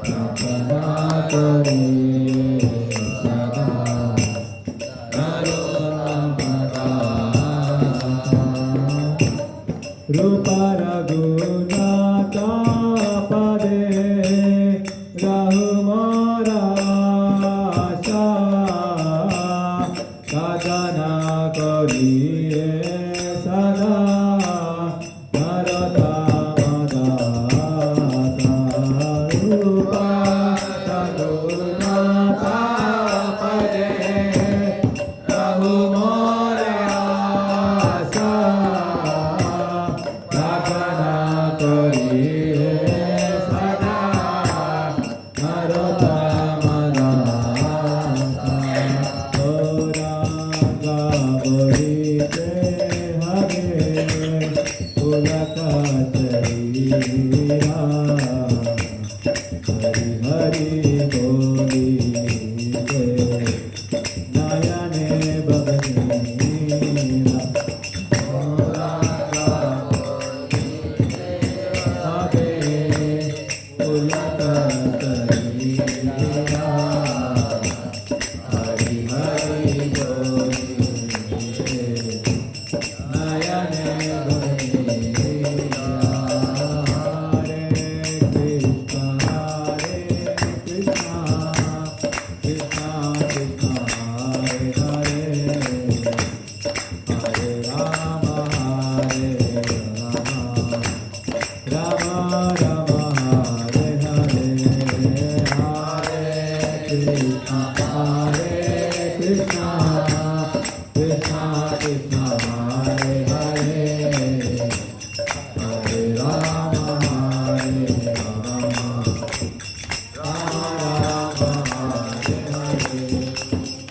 Rama करिए सदा रूप रघुनाथ पदे रहु मोरा आशा साधना करिए सदा भरता मदाता रूप रघुनाथ पदे रहु मोरा आशा साधना करिए सदा भरता मदाता रागा बोलिते हरे पुलक शरीरा हरि हरि बोलिते नयने बगनीरा रागा बोलिते हरे पुलक शरीरा हरि हरि बोलिते नयने बगनीरा हरे कृष्णा कृष्णा कृष्णा हरे हरे हरे राम राम राम हरे हरे हरे कृष्णा कृष्णा कृष्णा कृष्णा हरे हरे हरे राम राम राम हरे हरे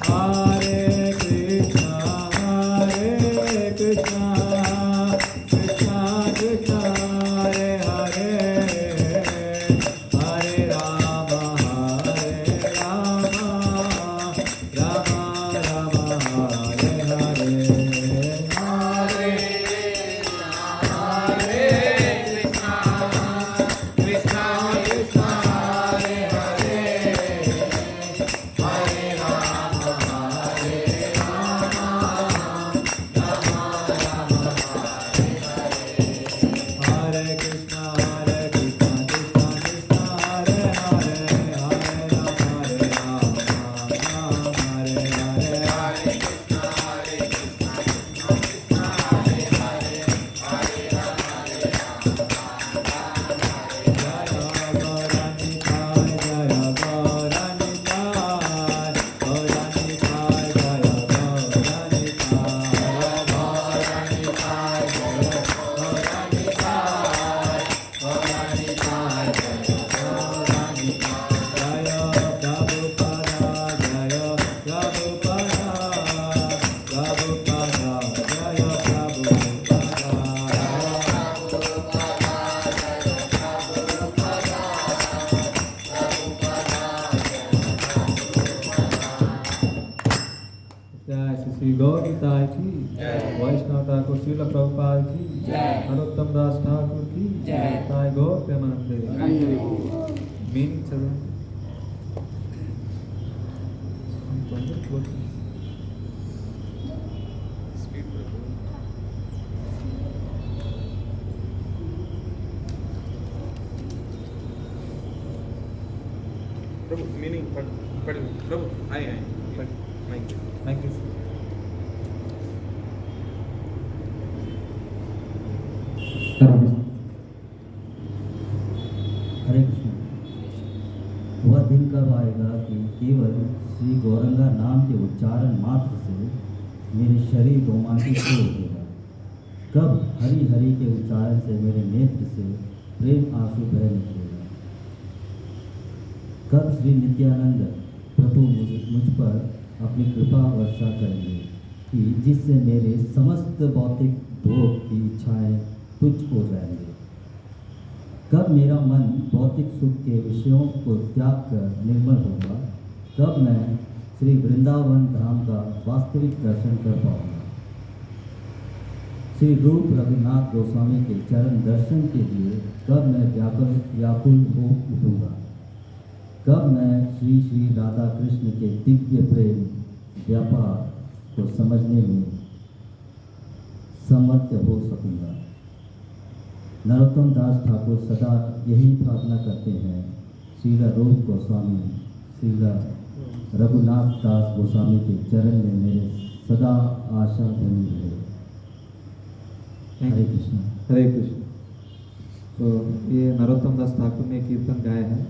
हरे कृष्णा कृष्णा कृष्णा कृष्णा हरे हरे हरे राम राम राम राम हरे हरे हरे कृष्णा कृष्णा कृष्णा हरे हरे हरे राम हरे कृष्णा कृष्णा कृष्णा हरे हरे हरे राम हरे हरे हरे श्री गौर निताय की वैष्णव ठाकुर श्रील प्रभुपाद की नरोत्तम दास ठाकुर की निताय गौर प्रेमानंद मीनिंग चलो प्रभु मीनिंग पढ़ प्रभु आए माइक थैंक यू हरे कृष्ण। वह दिन कब आएगा कि केवल श्री गौरंगा नाम के उच्चारण मात्र से मेरे शरीर रोमांचित हो उठेगा? कब हरि हरि के उच्चारण से मेरे नेत्र से प्रेम आंसू बह निकलेगा? कब श्री नित्यानंद प्रभु मुझ पर अपनी कृपा वर्षा करेंगे कि जिससे मेरे समस्त भौतिक भोग की इच्छाएं तुच्छ हो जाएंगे? कब मेरा मन भौतिक सुख के विषयों को त्याग कर निर्मल होगा? कब मैं श्री वृंदावन धाम का वास्तविक दर्शन कर पाऊंगा? श्री रूप रघुनाथ गोस्वामी के चरण दर्शन के लिए कब मैं व्याकुल हो उठूंगा? कब मैं श्री श्री राधा कृष्ण के दिव्य प्रेम व्यापार को समझने में समर्थ हो सकूंगा। नरोत्तम दास ठाकुर सदा यही प्रार्थना करते हैं। श्रील रूप गोस्वामी, श्रील रघुनाथ दास गोस्वामी के चरण में मेरे सदा आशा बनी रहे। हरे कृष्ण। हरे कृष्ण। तो ये नरोत्तम दास ठाकुर ने कीर्तन गाया है।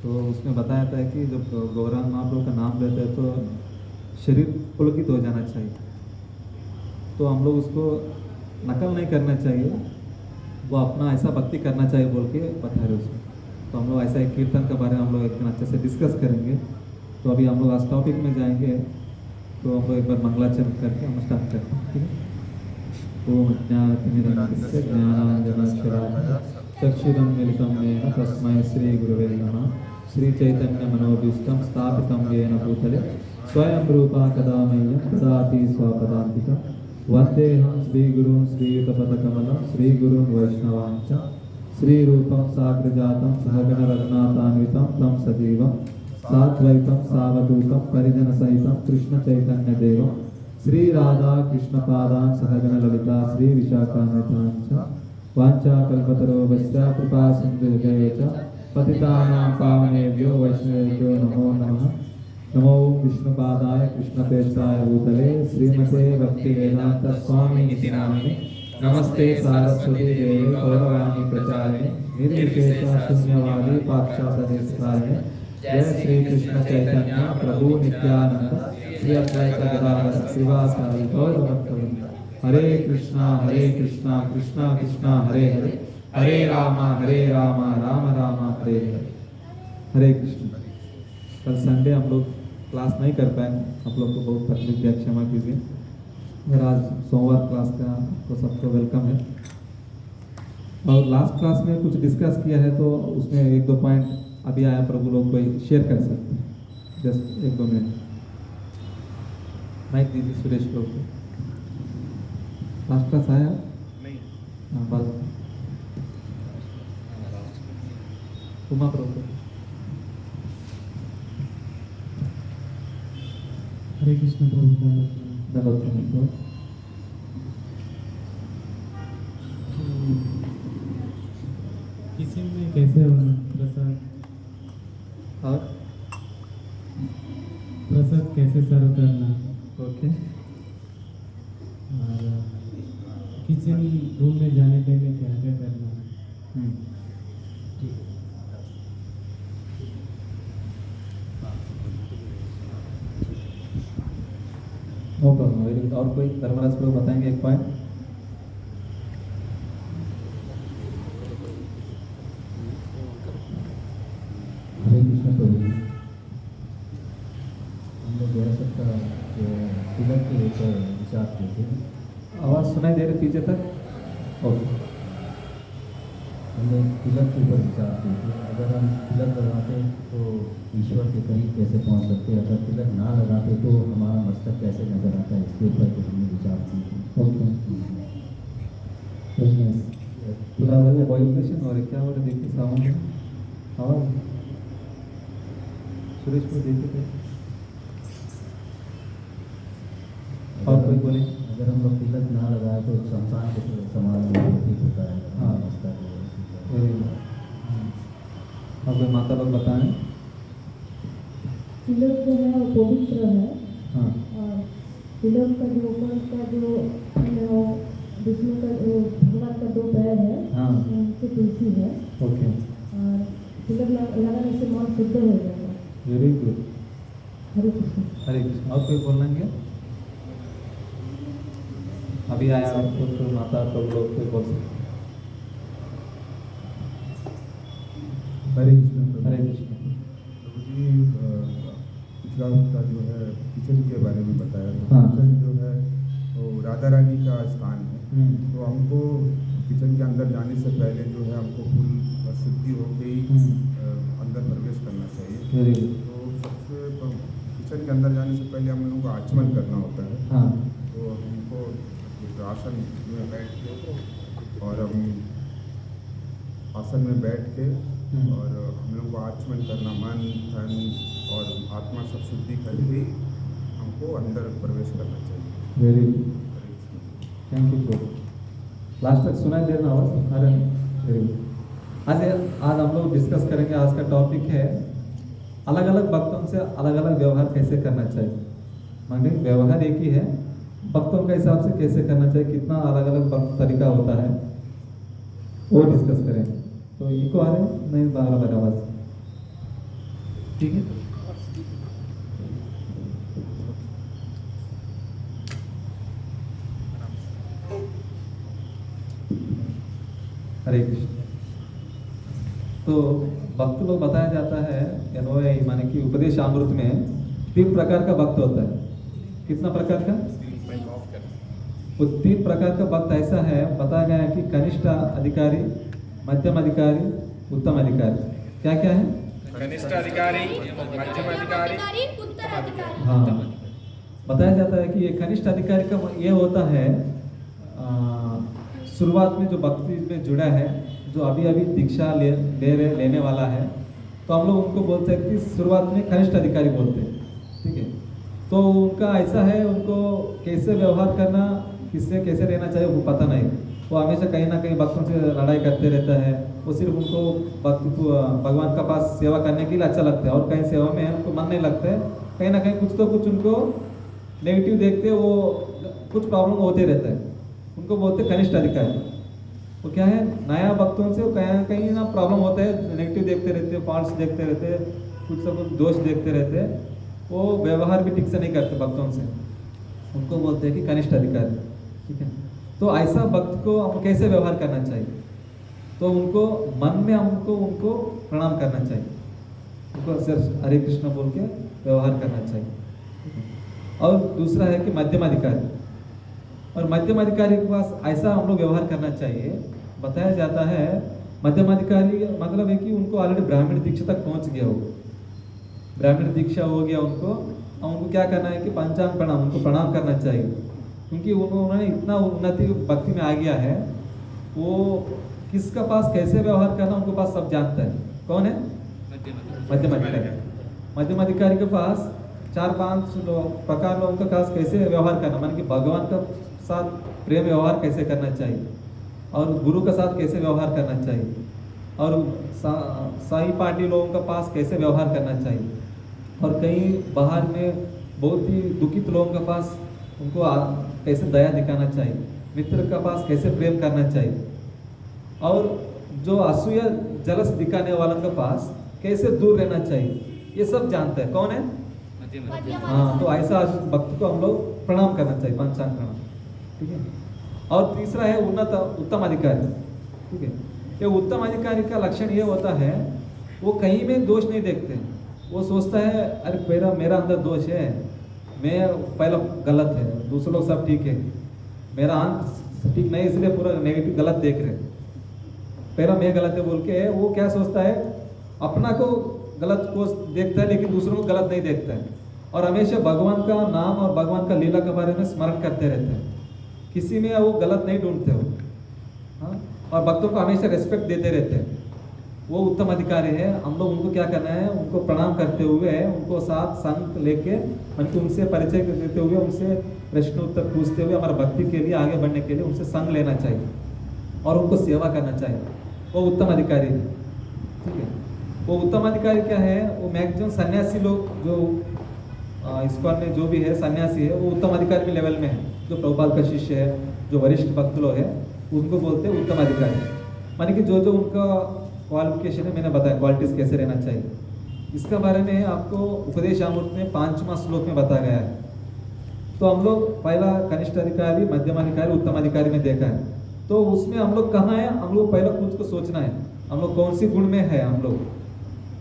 तो उसमें बताया था कि जब गौरांग महाप्रभु का नाम लेते हैं तो शरीर पुलकित हो जाना चाहिए। तो हम लोग उसको नकल नहीं करना चाहिए, वो अपना ऐसा भक्ति करना चाहिए बोल के बता रहे उसमें। तो हम लोग ऐसा एक कीर्तन के बारे में हम लोग एक दिन अच्छे से डिस्कस करेंगे। तो अभी हम लोग आज टॉपिक में जाएंगे। तो हम लोग एक बार मंगलाचरण करके हम स्टार्ट करते हैं, ठीक है। ओम ज्ञानतिमिरन्दस्य ज्ञानाञ्जनशलाकया चक्षुरुन्मीलितं येन तस्मै श्रीगुरवे नमः। श्रीचैतन्यमनोभीष्टं स्थापितं येन भूतले स्वयं रूपा कदा मह्यं ददाति स्वपदान्तिकं। वन्देऽहं श्रीगुरुं श्रीयुतपदकमलं श्रीगुरुं वैष्णवांश्च श्रीरूपं साग्रजातं सहगण रघुनाथान्वितं तं सजीवं साद्वैतं सावधूतं परिजनसहितं कृष्णचैतन्यदेवं श्री राधा कृष्णपादान् सहगण ललिता श्री विशाखान्वितांश्च वाञ्छाकल्पतरुभ्यश्च कृपा सिन्धुभ्यश्च पतितानां पावनेभ्यो वैष्णवेभ्यो नमो नमः। नमो विष्णुपादाय कृष्णप्रेष्ठाय भूतले श्रीमते भक्तिवेदांत स्वामी इति नामिने नमस्ते सारस्वती देवी गौरवाणी प्रचारिणे निर्विशेषा शून्यवादी पाश्चात्यदेशकारिणे जय श्री कृष्ण चैतन्य प्रभु नित्यानंद श्री अद्वैत गदाधर श्रीवासादि गौरभक्तवृंद। हरे कृष्णा कृष्णा कृष्णा हरे हरे, हरे राम राम राम हरे हरे। हरे कृष्ण। कल संडे हम लोग क्लास नहीं कर पाए, आप लोग को बहुत तकलीफ दिया, क्षमा कीजिए। और आज सोमवार क्लास का आपको सबको वेलकम है। और लास्ट क्लास में कुछ डिस्कस किया है तो उसमें एक दो पॉइंट अभी आया, प्रभु लोग कोई शेयर कर सकते हैं। जस्ट एक दो मिनट माइक दीजिए सुरेश प्रभु को। लास्ट क्लास आया नहीं। हाँ बात उमा प्रभु को। हरे कृष्ण प्रभु। नमस्ते। किचन में कैसे होना प्रसाद, और प्रसाद कैसे सर्व करना, ओके। और किचन रूम में जाने पहले क्या क्या करना। No problem, very good. और कोई धर्मराज प्रभु बताएंगे एक पॉइंट। हरे कृष्ण प्रभु जी, हम लोग विरासत का जो तिलक के ऊपर विचार किए थे। आवाज़ सुनाई दे रही पीछे तक? ओके। हमने तिलक के ऊपर विचार किए थे। अगर हम तिलक लगाते तो ईश्वर के करीब कैसे पहुंच सकते, अगर तिलक ना लगाते तो हमारा मस्तक कैसे नजर आता है, इसके ऊपर कुछ हमने विचार किए थे। ओके। पूरा वो वाइब्रेशन हो रही, क्या हो रहा है देखिए, साउंड आवाज़। सुरेश को देखिए। और कोई बोले? अगर हम लोग तिलक ना लगाए तो शमशान के समान प्रतीत होता है। हाँ। मस्तक वेरी गुड। अब कोई माता लोग बताएं। तिलक जो है वो पवित्र है। हाँ। और तिलक का जो ऊपर का जो विष्णु का भगवान का दो पैर है, हाँ। उनसे तुलसी है। ओके। और तिलक लगाने से मन शुद्ध हो जाएगा। Very good. हरे कृष्ण। हरे कृष्ण। और कोई बोलेंगे? अभी आया आपको तो माता तो लोग कोई बोल सकते। हरे कृष्ण प्रभु। हरे कृष्ण। प्रभु जी, पिछला हफ्ता जो है किचन के बारे में बताया तो हाँ। किचन जो है वो राधा रानी का स्थान है। तो हमको किचन के अंदर जाने से पहले जो है हमको फुल शुद्धि होके ही अंदर प्रवेश करना चाहिए। Very good. तो सबसे किचन के अंदर जाने से पहले हम लोगों को आचमन करना होता है। हाँ। तो हमको एक आसन में बैठ के और हम आसन में बैठ के और हम लोग को आचमन करना, मन धन और आत्मा सब शुद्धि करके ही हमको अंदर प्रवेश करना चाहिए। Very Hare Krishna. Thank you bro. Last तक सुनाई दे रहा आवाज? अरे वेरी गुड। आज हम लोग डिस्कस करेंगे, आज का टॉपिक है अलग अलग भक्तों से अलग अलग व्यवहार कैसे करना चाहिए। माने व्यवहार एक ही है, भक्तों के हिसाब से कैसे करना चाहिए, कितना अलग अलग तरीका होता है, वो डिस्कस करेंगे। तो इको आ रहे हैं नहीं? बराबर आवाज ठीक है। हरे कृष्ण। तो भक्त लोग बताया जाता है एनओए माने कि उपदेश अमृत में 3 प्रकार का भक्त होता है। कितना प्रकार का? वो 3 प्रकार का भक्त ऐसा है, बताया गया है कि कनिष्ठ अधिकारी, मध्यम अधिकारी, उत्तम अधिकारी। क्या क्या है? कनिष्ठ अधिकारी, मध्यम अधिकारी, उत्तराधिकारी। हाँ, बताया जाता है कि ये कनिष्ठ अधिकारी का ये होता है शुरुआत में जो भक्ति में जुड़ा है, जो अभी अभी दीक्षा लेने वाला है, तो हम लोग उनको बोलते हैं कि शुरुआत में कनिष्ठ अधिकारी बोलते हैं। ठीक है, तो उनका ऐसा है, उनको कैसे व्यवहार करना, किससे कैसे रहना चाहिए वो पता नहीं। वो हमेशा कहीं ना कहीं भक्तों से लड़ाई करते रहता है। वो सिर्फ उनको भगवान का पास सेवा करने के लिए अच्छा लगता है, और कहीं सेवा में उनको मन नहीं लगता है। कहीं ना कहीं कुछ तो कुछ उनको नेगेटिव देखते, वो कुछ प्रॉब्लम होते रहता है। उनको बोलते कनिष्ठ अधिकारी। वो क्या है, नया भक्तों से कहीं ना कहीं ना प्रॉब्लम होता है, नेगेटिव देखते रहते हैं, फॉल्ट्स देखते रहते हैं, कुछ सब कुछ दोष देखते रहते हैं। वो व्यवहार भी ठीक से नहीं करते भक्तों से, उनको बोलते हैं कि कनिष्ठ अधिकारी। ठीक है, तो ऐसा भक्त को हम कैसे व्यवहार करना चाहिए? तो उनको मन में हमको उनको प्रणाम करना चाहिए, उनको सिर्फ हरे कृष्ण बोल के व्यवहार करना चाहिए। और दूसरा है कि मध्यम अधिकारी, और मध्यम अधिकारी के पास ऐसा हम लोग व्यवहार करना चाहिए। बताया जाता है मध्यम अधिकारी मतलब है कि उनको ऑलरेडी ब्राह्मण दीक्षा तक पहुंच गया हो, ब्राह्मण दीक्षा हो गया उनको। उनको क्या करना है कि पंचांग प्रणाम, उनको प्रणाम करना चाहिए, क्योंकि उन्होंने इतना उन्नति भक्ति में आ गया है। वो किसका पास कैसे व्यवहार करना उनको पास सब जानता है। कौन है? मध्यम अधिकारी। मध्यम अधिकारी के पास 4-5 प्रकार लोगों के पास कैसे व्यवहार करना, मान कि भगवान का साथ प्रेम व्यवहार कैसे करना चाहिए, और गुरु के साथ कैसे व्यवहार करना चाहिए, और साई पार्टी लोगों के पास कैसे व्यवहार करना चाहिए, और कहीं बाहर में बहुत ही दुखित लोगों के पास उनको कैसे दया दिखाना चाहिए, मित्र के पास कैसे प्रेम करना चाहिए, और जो असूया जलस दिखाने वालों के पास कैसे दूर रहना चाहिए, ये सब जानते हैं। कौन है? हाँ, तो ऐसा भक्त को हम लोग प्रणाम करना चाहिए, पंचांग प्रणाम। ठीक है, और तीसरा है उत्तम अधिकारी। ठीक है, ये उत्तम अधिकारी का लक्षण ये होता है, वो कहीं में दोष नहीं देखते। वो सोचता है अरे मेरा अंदर दोष है, मैं पहला गलत है, दूसरे लोग सब ठीक है, मेरा अंत ठीक नहीं, इसलिए पूरा नेगेटिव गलत देख रहे, पहला मैं गलत है बोल के वो क्या सोचता है, अपना को गलत को देखता है लेकिन दूसरों को गलत नहीं देखता है, और हमेशा भगवान का नाम और भगवान का लीला के बारे में स्मरण करते रहते हैं। किसी में वो गलत नहीं ढूंढते हो। हाँ, और भक्तों को हमेशा रेस्पेक्ट देते रहते हैं। वो उत्तम अधिकारी है। हम लोग उनको क्या करना है, उनको प्रणाम करते हुए, उनको साथ संग लेके, उनको उनसे परिचय देते हुए, उनसे प्रश्न उत्तर पूछते हुए, हमारे भक्ति के लिए आगे बढ़ने के लिए उनसे संग लेना चाहिए और उनको सेवा करना चाहिए। वो उत्तम अधिकारी है। ठीक है, वो उत्तम अधिकारी क्या है, वो मैक्सिमम सन्यासी लोग जो इस्कॉन में जो भी है सन्यासी है, वो उत्तम अधिकारी के लेवल में है। जो प्रभुपाद का शिष्य है, जो वरिष्ठ भक्त लोग है, उनको बोलते हैं उत्तम अधिकारी। माने कि जो जो उनका क्वालिफिकेशन है, मैंने बताया क्वालिटीज कैसे रहना चाहिए, इसका बारे में आपको उपदेशामृत में 5वां श्लोक में बताया गया है। तो हम लोग पहला कनिष्ठ अधिकारी, मध्यम अधिकारी, उत्तम अधिकारी में देखा है। तो उसमें हम लोग कहाँ है, हम लोग पहला खुद को सोचना है, हम लोग कौन सी गुण में है हम लोग।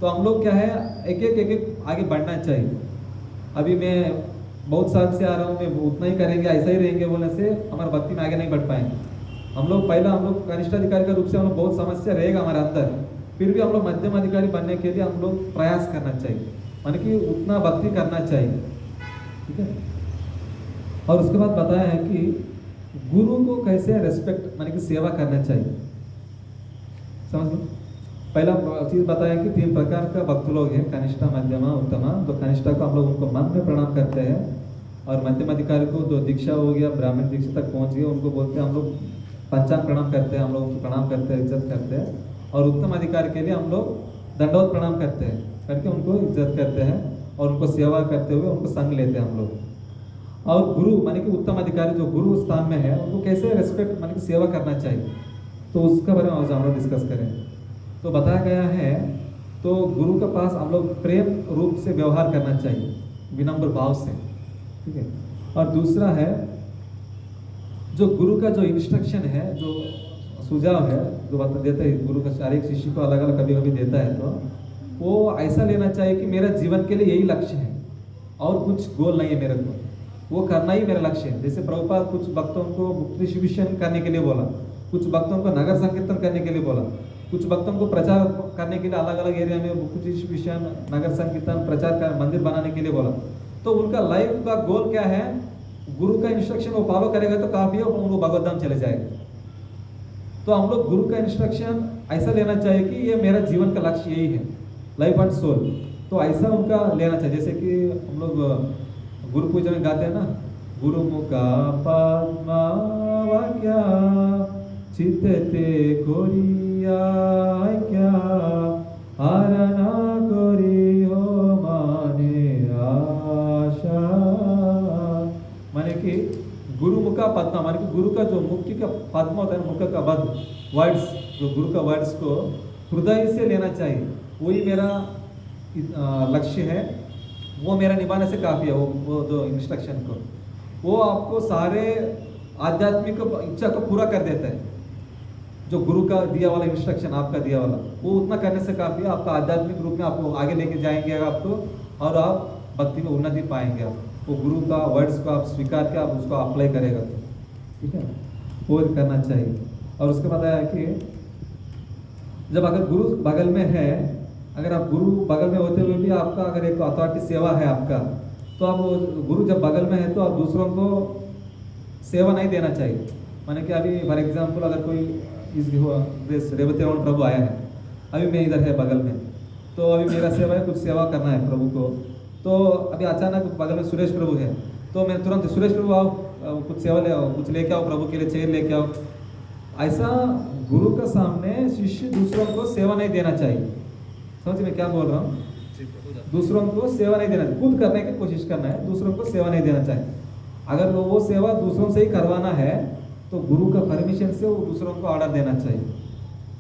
तो हम लोग क्या है, एक एक आगे बढ़ना चाहिए। अभी मैं बहुत साल से आ रहा हूँ, मैं उतना ही करेंगे, ऐसा ही रहेंगे बोलने से हमारे भक्ति में आगे नहीं बढ़ पाएंगे। हम लोग पहला हम लोग कनिष्ठ अधिकारी का रूप से हम लोग बहुत समस्या रहेगा हमारे अंदर, फिर भी हम लोग मध्यम अधिकारी बनने के लिए हम लोग प्रयास करना चाहिए, माने कि उतना भक्ति करना चाहिए। ठीक है, और उसके बाद बताया है कि गुरु को कैसे रेस्पेक्ट माने कि सेवा करना चाहिए। समझ लो, पहला चीज़ बताया कि 3 प्रकार का भक्त लोग हैं, कनिष्ठा, मध्यमा, उत्तमा। तो कनिष्ठा को हम लोग उनको मन में प्रणाम करते हैं, और मध्यम अधिकारी को जो दीक्षा हो गया, ब्राह्मण दीक्षा तक पहुंच गया, उनको बोलते हैं हम लोग पंचांग प्रणाम करते हैं, हम लोग उनको प्रणाम करते हैं, इज्जत करते हैं। और उत्तम अधिकारी के लिए हम लोग दंडवत प्रणाम करते हैं, करके उनको इज्जत करते हैं और उनको सेवा करते हुए उनको संग लेते हैं हम लोग। और गुरु माने कि उत्तम अधिकारी जो गुरु स्थान में है, उनको कैसे रेस्पेक्ट माने कि सेवा करना चाहिए, तो उसके बारे में आज हम लोग डिस्कस करें। तो बताया गया है, तो गुरु के पास हम लोग प्रेम रूप से व्यवहार करना चाहिए, विनम्र भाव से, ठीक है। और दूसरा है, जो गुरु का जो इंस्ट्रक्शन है, जो सुझाव है, जो बात देता है गुरु का, हर एक शिष्य को अलग अलग कभी कभी देता है, तो वो ऐसा लेना चाहिए कि मेरा जीवन के लिए यही लक्ष्य है और कुछ गोल नहीं है मेरे को, वो करना ही मेरा लक्ष्य है। जैसे प्रभुपाद कुछ भक्तों को बुक डिस्ट्रीब्यूशन करने के लिए बोला, कुछ भक्तों को नगर संकीर्तन करने के लिए बोला, कुछ भक्तों को प्रचार करने के लिए अलग अलग एरिया में बुक डिस्ट्रीब्यूशन, नगर संकीर्तन, प्रचार कर, मंदिर बनाने के लिए बोला। तो उनका लाइफ का गोल क्या है, गुरु का इंस्ट्रक्शन वो फॉलो करेगा तो काफी है, वो भगवत धाम चले जाएगा। तो हम लोग गुरु का इंस्ट्रक्शन ऐसा लेना चाहिए कि ये मेरा जीवन का लक्ष्य यही है, लाइफ एंड सोल। तो ऐसा उनका लेना चाहिए। जैसे कि हम लोग गुरु पूजा में गाते हैं ना, गुरु मुखा पद्मा वाक्या चित्ते कोरिया क्या आरना कोरी हो माने आशा। माने कि गुरु मुखा पद्मा, माने कि गुरु का जो मुक्ति का पद्म होता है, मुख का बद वर्ड्स, जो गुरु का वर्ड्स को हृदय से लेना चाहिए, वही मेरा लक्ष्य है, वो मेरा निभाने से काफ़ी है। वो जो इंस्ट्रक्शन को, वो आपको सारे आध्यात्मिक इच्छा को पूरा कर देता है। जो गुरु का दिया वाला इंस्ट्रक्शन, आपका दिया वाला, वो उतना करने से काफ़ी है। आपका आध्यात्मिक रूप में आपको आगे लेके जाएंगे आपको, और आप भक्ति में उन्नति पाएंगे। आप वो गुरु का वर्ड्स को आप स्वीकार के आप उसको अप्लाई करेगा, तो ठीक है, वो करना चाहिए। और उसके बाद आया कि जब अगर गुरु बगल में है, अगर आप गुरु बगल में होते हुए भी आपका अगर एक अथॉरिटी सेवा है आपका, तो आप गुरु जब बगल में है तो आप दूसरों को सेवा नहीं देना चाहिए। माने कि अभी फॉर एग्जांपल अगर कोई इस रेवती रमन प्रभु आया है, अभी मैं इधर है बगल में, तो अभी मेरा सेवा है, कुछ सेवा करना है प्रभु को। तो अभी अचानक बगल में सुरेश प्रभु है, तो मैं तुरंत सुरेश प्रभु आओ, कुछ सेवा ले आओ, कुछ लेके आओ प्रभु के लिए, चेयर लेके आओ। ऐसा गुरु के सामने शिष्य दूसरों को सेवा नहीं देना चाहिए। समझ में क्या बोल रहा हूँ? दूसरों को सेवा नहीं देना, खुद करने की कोशिश करना है, दूसरों को सेवा नहीं देना चाहिए। अगर वो सेवा दूसरों से ही करवाना है तो गुरु का परमिशन से वो दूसरों को ऑर्डर देना चाहिए।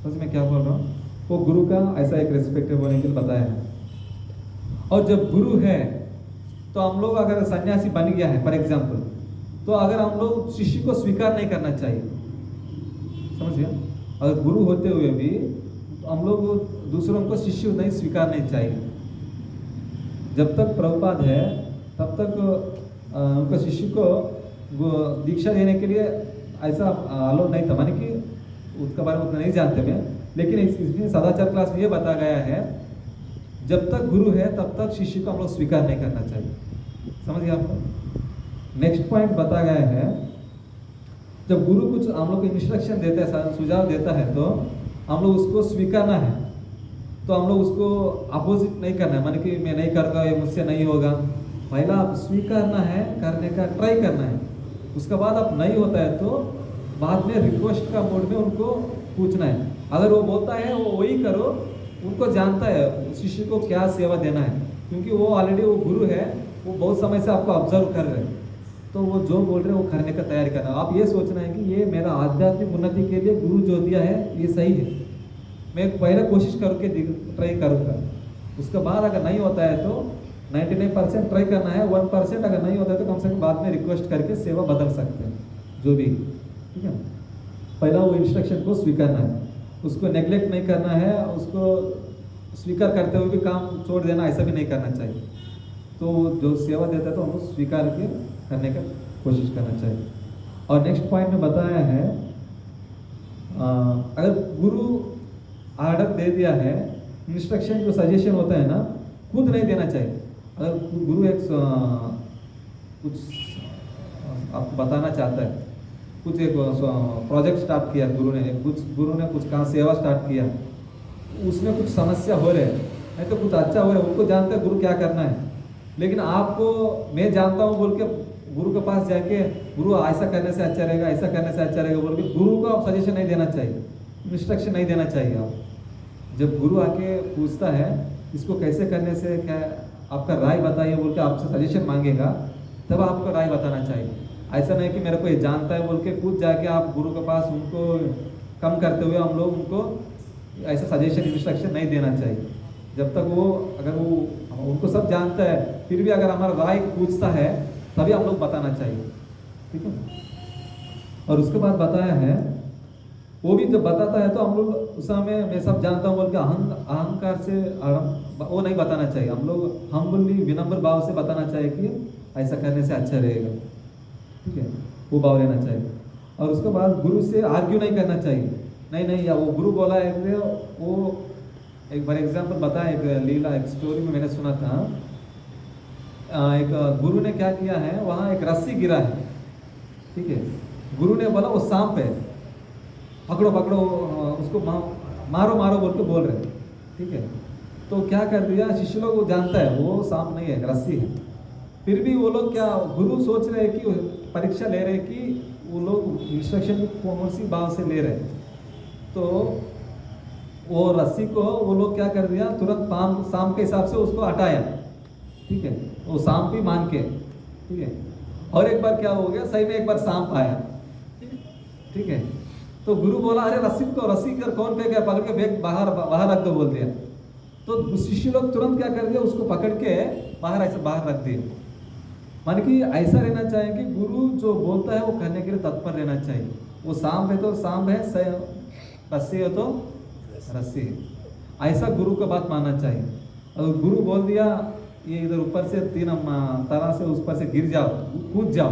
समझ में क्या बोल रहा हूँ? वो गुरु का ऐसा एक रिस्पेक्टेड होने के लिए बताया है। और जब गुरु है तो हम लोग अगर सन्यासी बन गया है फॉर एग्जाम्पल, तो अगर हम लोग शिष्य को स्वीकार नहीं करना चाहिए। समझ गया? अगर गुरु होते हुए भी हम लोग दूसरों को शिष्य नहीं स्वीकार नहीं चाहिए। जब तक प्रभुपाद है तब तक उनका शिष्य को दीक्षा देने के लिए ऐसा अलाउ नहीं था, माने कि उसका बारे में उतना नहीं जानते मैं, लेकिन इसमें सदाचार क्लास में ये बताया गया है, जब तक गुरु है तब तक शिष्य को हम लोग स्वीकार नहीं करना चाहिए। समझ गया आपको? नेक्स्ट पॉइंट बताया गया है, जब गुरु कुछ हम लोग को इंस्ट्रक्शन देता है, सुझाव देता है, तो हम लोग उसको स्वीकारना है। तो हम लोग उसको अपोजिट नहीं करना है, माने कि मैं नहीं करूँगा, ये मुझसे नहीं होगा। पहला आप स्वीकारना है, करने का ट्राई करना है। उसके बाद आप नहीं होता है तो बाद में रिक्वेस्ट का मोड में उनको पूछना है। अगर वो बोलता है वो वही करो, उनको जानता है शिष्य को क्या सेवा देना है, क्योंकि वो ऑलरेडी वो गुरु है, वो बहुत समय से आपको ऑब्जर्व कर रहे हैं, तो वो जो बोल रहे हैं वो करने का तैयारी करना। आप ये सोचना है कि ये मेरा आध्यात्मिक उन्नति के लिए गुरु जो दिया है ये सही है, मैं पहले कोशिश करके ट्राई करूँगा। उसके बाद अगर नहीं होता है तो 99% ट्राई करना है, 1% अगर नहीं होता है तो कम से कम बाद में रिक्वेस्ट करके सेवा बदल सकते हैं, जो भी, ठीक है। पहला वो इंस्ट्रक्शन को स्वीकारना है, उसको नेग्लेक्ट नहीं करना है, उसको स्वीकार करते हुए भी काम छोड़ देना, ऐसा भी नहीं करना चाहिए। तो जो सेवा देता है तो हम स्वीकार के करने का कोशिश करना चाहिए। और नेक्स्ट पॉइंट में बताया है, अगर गुरु ऑर्डर दे दिया है, इंस्ट्रक्शन जो सजेशन होता है ना, खुद नहीं देना चाहिए। अगर गुरु एक कुछ आपको बताना चाहता है, कुछ एक प्रोजेक्ट स्टार्ट किया गुरु ने, कुछ काम सेवा स्टार्ट किया, उसमें कुछ समस्या हो रहे है, नहीं तो कुछ अच्छा हो रहा है, उनको जानते हैं गुरु क्या करना है। लेकिन आपको मैं जानता हूँ बोल के गुरु के पास जाके गुरु ऐसा करने से अच्छा रहेगा, ऐसा करने से अच्छा रहेगा बोल के गुरु को आप सजेशन नहीं देना चाहिए, इंस्ट्रक्शन नहीं देना चाहिए। आप जब गुरु आके पूछता है इसको कैसे करने से क्या आपका राय बताइए बोल के आपसे सजेशन मांगेगा, तब आपको राय बताना चाहिए। ऐसा नहीं कि मेरे को ये जानता है बोल के खुद जाके आप गुरु के पास उनको कम करते हुए हम लोग उनको ऐसा सजेशन इंस्ट्रक्शन नहीं देना चाहिए। जब तक वो अगर वो उनको सब जानता है फिर भी अगर हमारा राय पूछता है तभी हम लोग बताना चाहिए, ठीक है। और उसके बाद बताया है वो भी जब बताता है तो हम लोग उस समय मैं सब जानता हूँ बोल के अहंकार से वो नहीं बताना चाहिए। हम लोग हम्बली विनम्र भाव से बताना चाहिए कि ऐसा करने से अच्छा रहेगा, ठीक है, वो भाव रहना चाहिए। और उसके बाद गुरु से आर्ग्यू नहीं करना चाहिए, नहीं या वो गुरु बोला है वो एक बार एग्जाम्पल बताया, एक लीला एक स्टोरी में मैंने सुना था। एक गुरु ने क्या किया है, वहाँ एक रस्सी गिरा है, ठीक है, गुरु ने बोला वो सांप है, पकड़ो पकड़ो उसको मारो मारो बोल के बोल रहे, ठीक है। तो क्या कर दिया शिष्य लोग, वो जानता है वो सांप नहीं है रस्सी है, फिर भी वो लोग क्या गुरु सोच रहे हैं कि परीक्षा ले रहे हैं कि वो लोग इंस्ट्रक्शन कौन सी भाव से ले रहे हैं। तो वो रस्सी को वो लोग क्या कर दिया तुरंत सांप के हिसाब से उसको हटाया, ठीक है, वो सांप भी मान के, ठीक है। और एक बार क्या हो गया सही में एक बार सांप आया, ठीक है, तो गुरु बोला अरे रस्सी कर कौन फेंक है, पकड़ के फेंक बाहर रख दो बोल दिया। तो शिष्य लोग तुरंत क्या कर दिया उसको पकड़ के बाहर रख दिए। मान कि ऐसा रहना चाहिए कि गुरु जो बोलता है वो करने के लिए तत्पर रहना चाहिए। वो सांप है तो सांप है, रस्सी है तो रस्सी है, ऐसा गुरु का बात मानना चाहिए। और गुरु बोल दिया ये इधर ऊपर से 3 तरह से उस पर से गिर जाओ कूद जाओ,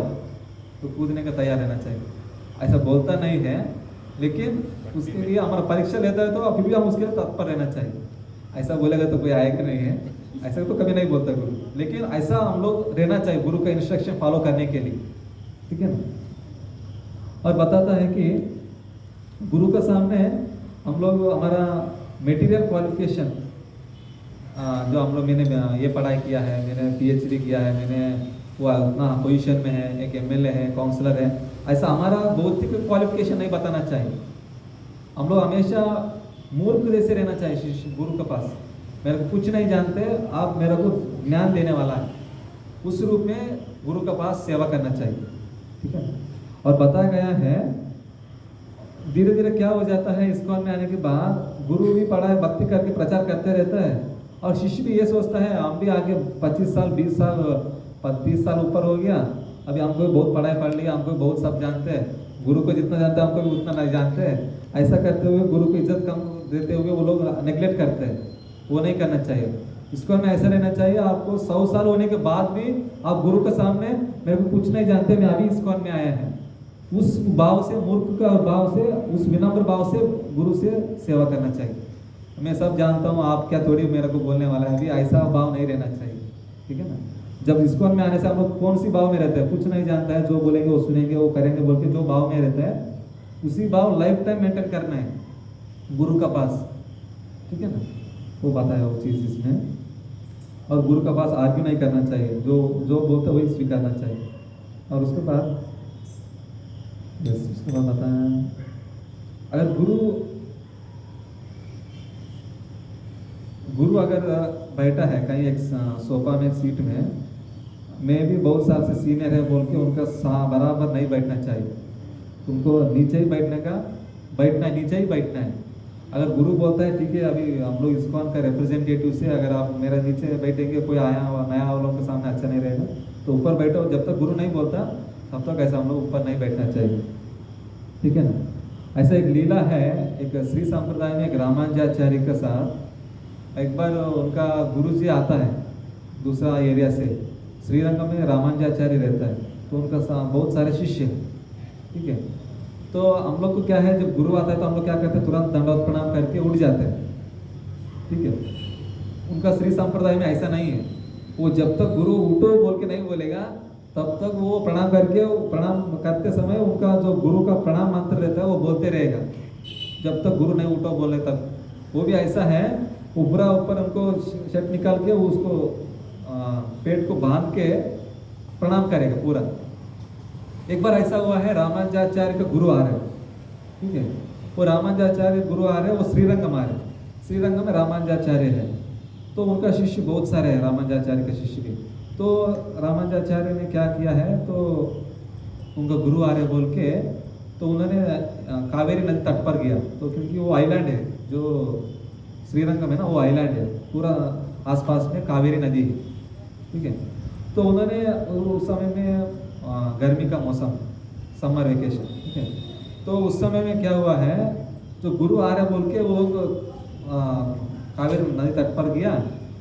तो कूदने का तैयार रहना चाहिए। ऐसा बोलता नहीं है लेकिन उसके लिए हमारा परीक्षा लेता है तो फिर भी हम उसके लिए तत्पर रहना चाहिए। ऐसा बोलेगा तो कोई आएगा नहीं है, ऐसा तो कभी नहीं बोलता गुरु, लेकिन ऐसा हम लोग रहना चाहिए गुरु का इंस्ट्रक्शन फॉलो करने के लिए, ठीक है ना। और बताता है कि गुरु के सामने हम लोग हमारा मटेरियल क्वालिफिकेशन जो हम लोग मैंने ये पढ़ाई किया है, मैंने PhD किया है, मैंने वो उतना पोजीशन में है, एक MLA है, काउंसलर है, ऐसा हमारा भौतिक क्वालिफिकेशन नहीं बताना चाहिए। हम लोग हमेशा मूर्ख जैसे रहना चाहिए गुरु के पास। मेरे को कुछ नहीं जानते, आप मेरे को ज्ञान देने वाला है, उस रूप में गुरु के पास सेवा करना चाहिए, ठीक है। और बताया गया है धीरे धीरे क्या हो जाता है, इस्कॉन में आने के बाद गुरु भी पढ़ाई भक्ति करके प्रचार करते रहता है और शिष्य भी ये सोचता है हम भी आगे 25 साल 20 साल 30 साल ऊपर हो गया, अभी हमको भी बहुत पढ़ाई पढ़ लिया, हमको बहुत सब जानते हैं, गुरु को जितना जानते हैं हमको भी उतना नहीं जानते हैं। ऐसा करते हुए गुरु को इज्जत कम देते हुए वो लोग नेग्लेक्ट करते हैं, वो नहीं करना चाहिए। इसको में ऐसा रहना चाहिए आपको 100 साल होने के बाद भी आप गुरु के सामने मेरे को कुछ नहीं जानते, मैं अभी इस्कॉन में आया है, उस भाव से, मूर्ख का भाव से, उस विनम्र भाव से गुरु से सेवा करना चाहिए। मैं सब जानता हूँ, आप क्या थोड़ी मेरे को बोलने वाला है, अभी ऐसा भाव नहीं रहना चाहिए, ठीक है ना। जब इस्कॉन में आने से हम लोग कौन सी भाव में रहते हैं, कुछ नहीं जानता है, जो बोलेंगे वो सुनेंगे वो करेंगे बोल के जो भाव में रहता है उसी भाव लाइफ टाइम मेंटेन करना है गुरु का पास, ठीक है ना। वो बताया वो चीज़ इसमें। और गुरु का पास आर्ग्यू नहीं करना चाहिए, जो बोलते वही स्वीकारना चाहिए। और उसके बाद उसके बाद बताया अगर गुरु अगर बैठा है कहीं एक सोफा में सीट में, मैं भी बहुत साल से सीनियर है बोल के उनका बराबर नहीं बैठना चाहिए, तुमको नीचे ही बैठना है, नीचे ही बैठना है। अगर गुरु बोलता है ठीक है अभी हम लोग इस्कॉन का रिप्रेजेंटेटिव से अगर आप मेरा नीचे बैठेंगे, कोई आया हुआ नया वालों के सामने अच्छा नहीं रहेगा, तो ऊपर बैठो। जब तक गुरु नहीं बोलता तब तक ऐसा हम लोग ऊपर नहीं बैठना चाहिए, ठीक है ना। ऐसा एक लीला है, एक श्री संप्रदाय में एक रामानुजाचार्य के साथ एक बार उनका गुरुजी आता है दूसरा एरिया से, श्रीरंगम में रामानुजाचार्य रहता है, तो उनका बहुत सारे शिष्य हैं, ठीक है। तो हम लोग को क्या है, जब गुरु आता है तो हम लोग क्या करते हैं, तुरंत दंडवत प्रणाम करके उठ जाते हैं, ठीक है। उनका श्री संप्रदाय में ऐसा नहीं है, वो जब तक गुरु उठो बोल के नहीं बोलेगा तब तक वो प्रणाम करके, प्रणाम करते समय उनका जो गुरु का प्रणाम मंत्र रहता है वो बोलते रहेगा जब तक गुरु नहीं उठो बोले तब, वो भी ऐसा है, ऊपरा ऊपर उनको शर्ट निकाल के उसको पेट को बांध के प्रणाम करेगा पूरा। एक बार ऐसा हुआ है, रामानुजाचार्य का गुरु आ रहे हैं, ठीक है, वो रामानुजाचार्य गुरु आ रहे हैं, वो श्रीरंगम आ रहे हैं, श्रीरंगम में रामानुजाचार्य है, तो उनका शिष्य बहुत सारे हैं, रामानुजाचार्य के शिष्य भी। तो रामानुजाचार्य ने क्या किया है, तो उनका गुरु आ रहे बोल के, तो उन्होंने कावेरी नदी तट पर गया, तो क्योंकि वो आइलैंड है, जो श्रीरंगम है ना, वो आइलैंड है, पूरा आसपास में कावेरी नदी है, ठीक है। तो उन्होंने उस समय में गर्मी का मौसम, समर वेकेशन, ठीक है, तो उस समय में क्या हुआ है, जो गुरु आ रहे बोल के वो लोग कावेरी नदी तट पर गया,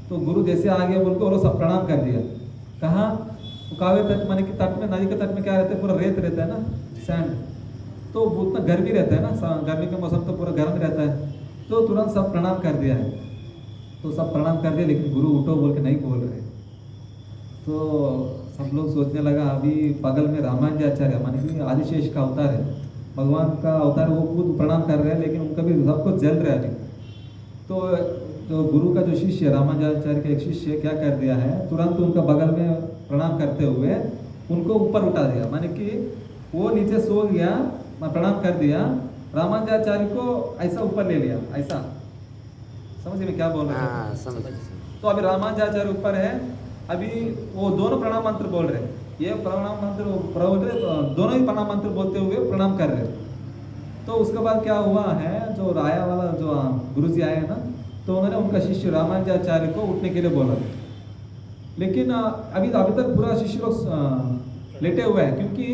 तो गुरु जैसे आ गया बोल के वो लोग सब प्रणाम कर दिया। कहाँ? कावेरी तट माने कि तट में, नदी के तट में क्या रहता है, पूरा रेत रहता है ना, सैंड, तो उतना गर्मी रहता है ना, गर्मी का मौसम तो पूरा गर्म रहता है, तो तुरंत सब प्रणाम कर दिया है। तो सब प्रणाम कर दिया, लेकिन गुरु उठो बोल के नहीं बोल रहे, तो सब लोग सोचने लगा अभी बगल में रामानुजाचार्य माने कि आदिशेष का अवतार है, भगवान का अवतार, वो खुद प्रणाम कर रहे हैं, लेकिन उनका भी सबको जल रहा है अभी। तो जो गुरु का जो शिष्य रामानुजाचार्य का एक शिष्य क्या कर दिया है, तुरंत उनका बगल में प्रणाम करते हुए उनको ऊपर उठा दिया, माने कि वो नीचे सो गया, प्रणाम कर दिया, रामानुजाचार्य को ऐसा ऊपर ले लिया, ऐसा, समझ में क्या बोल रहे हैं? समझ। तो अभी रामानुजाचार्य ऊपर है, अभी वो दोनों प्रणाम मंत्र बोल रहे हैं, ये प्रणाम मंत्र बोल रहे, दोनों ही प्रणाम मंत्र बोलते हुए प्रणाम कर रहे हैं। तो उसके बाद क्या हुआ है, जो राया वाला जो गुरुजी आए हैं ना, तो उन्होंने उनका शिष्य रामानुजाचार्य को उठने के लिए बोला, लेकिन अभी तक पूरा शिष्य लोग लेटे हुए हैं, क्योंकि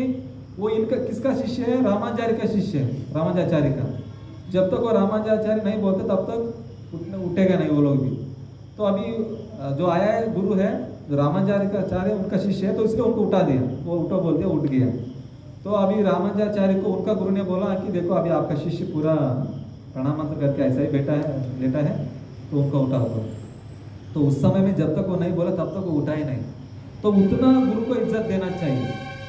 वो इनका किसका शिष्य है, रामानुजाचार्य का शिष्य है, रामानुजाचार्य का। जब तक वो रामानुजाचार्य नहीं बोलते तब तक उठेगा नहीं वो लोग भी। तो अभी जो आया है गुरु है, जो रामानुजाचार्य उनका शिष्य है, तो इसलिए उनको उठा दिया, वो उठो बोल दिया, उठ गया। तो अभी रामानुजाचार्य को उनका गुरु ने बोला कि देखो अभी आपका शिष्य पूरा प्रणाम मंत्र करके ऐसा ही लेटा है, तो उनका उठा होगा। तो उस समय में जब तक वो नहीं बोला तब तक वो उठा ही नहीं। तो उतना गुरु को इज्जत देना चाहिए,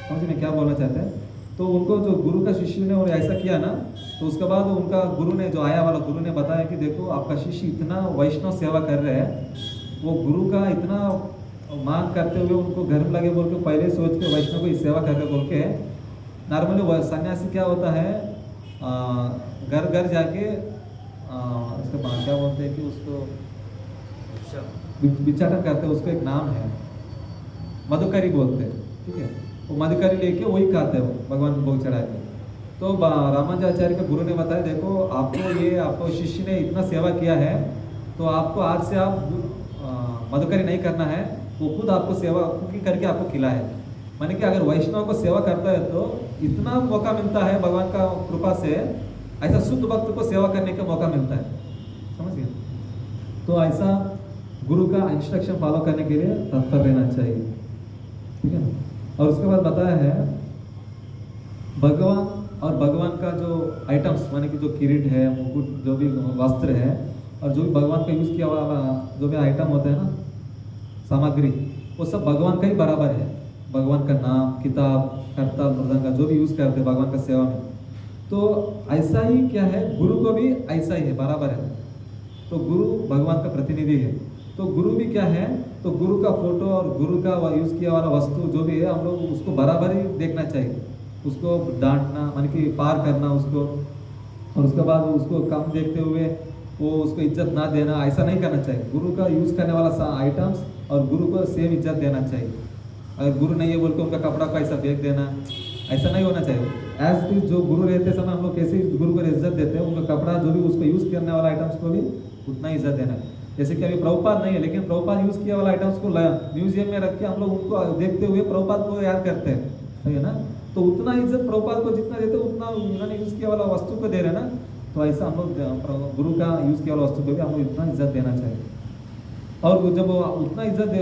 समझ में क्या बोलना चाहते हैं। तो उनको जो गुरु का शिष्य ने और ऐसा किया ना, तो उसके बाद उनका गुरु ने, जो आया वाला गुरु ने बताया कि देखो आपका शिष्य इतना वैष्णव सेवा कर रहे हैं, वो गुरु का इतना मान करते हुए उनको गर्म लगे बोल के पहले सोच के वैष्णव को सेवा कर रहे बोल के। नॉर्मली सन्यासी क्या होता है, घर घर जाके उसके बाद क्या बोलते हैं कि उसको बिचाटन करते हैं, उसको एक नाम है, मधुकरी बोलते हैं, ठीक है, वो मधुकरी लेके वही खाते हो भगवान को भोग चढ़ा के। तो रामानुजाचार्य के गुरु ने बताया देखो आपको शिष्य ने इतना सेवा किया है, तो आपको आज से आप मधुकरी नहीं करना है, वो खुद आपको सेवा कुकिंग करके आपको खिला है। माने कि अगर वैष्णव को सेवा करता है तो इतना मौका मिलता है भगवान का कृपा से, ऐसा शुद्ध भक्त को सेवा करने का मौका मिलता है, समझ गए। तो ऐसा गुरु का इंस्ट्रक्शन फॉलो करने के लिए तत्पर रहना चाहिए, ठीक है। और उसके बाद बताया है भगवान और भगवान का जो आइटम्स, माने कि जो किरीट है, मुकुट, जो भी वस्त्र है, और जो भी भगवान का यूज़ किया वाला जो भी आइटम होता है ना, सामग्री, वो सब भगवान का ही बराबर है। भगवान का नाम, किताब, करताल, मृदंगा जो भी यूज़ करते हैं भगवान का सेवा में, तो ऐसा ही क्या है, गुरु को भी ऐसा ही है, बराबर है। तो गुरु भगवान का प्रतिनिधि है, तो गुरु भी क्या है, तो गुरु का फोटो और गुरु का यूज़ किया वाला वस्तु जो भी है, हम लोग उसको बराबर ही देखना चाहिए, उसको डांटना माने कि पार करना उसको, और उसके बाद उसको कम देखते हुए वो उसको इज्जत ना देना, ऐसा नहीं करना चाहिए। गुरु का यूज़ करने वाला आइटम्स और गुरु को सेम इज्जत देना चाहिए। अगर गुरु नहीं है बोल के उनका कपड़ा को ऐसा फेंक देना, ऐसा नहीं होना चाहिए। एज इट जो गुरु रहते समय हम लोग कैसे गुरु को इज्जत देते हैं, उनका कपड़ा जो भी उसको यूज़ करने वाला आइटम्स को भी उतना ही इज्जत देना है। जैसे कि अभी प्रभुपाद नहीं है, लेकिन प्रभुपाद यूज़ किया वाला आइटम्स को म्यूजियम में रख के हम लोग उनको देखते हुए प्रभुपाद को याद करते हैं, सही है ना। तो उतना इज्जत प्रभुपाद को जितना देते उतना उन्होंने यूज़ किया वाला वस्तु को दे रहे ना, तो ऐसा हम लोग गुरु का यूज़ किया वाला वस्तु को भी हम लोग इतना इज्जत देना चाहिए। और जब उतना इज्जत दे,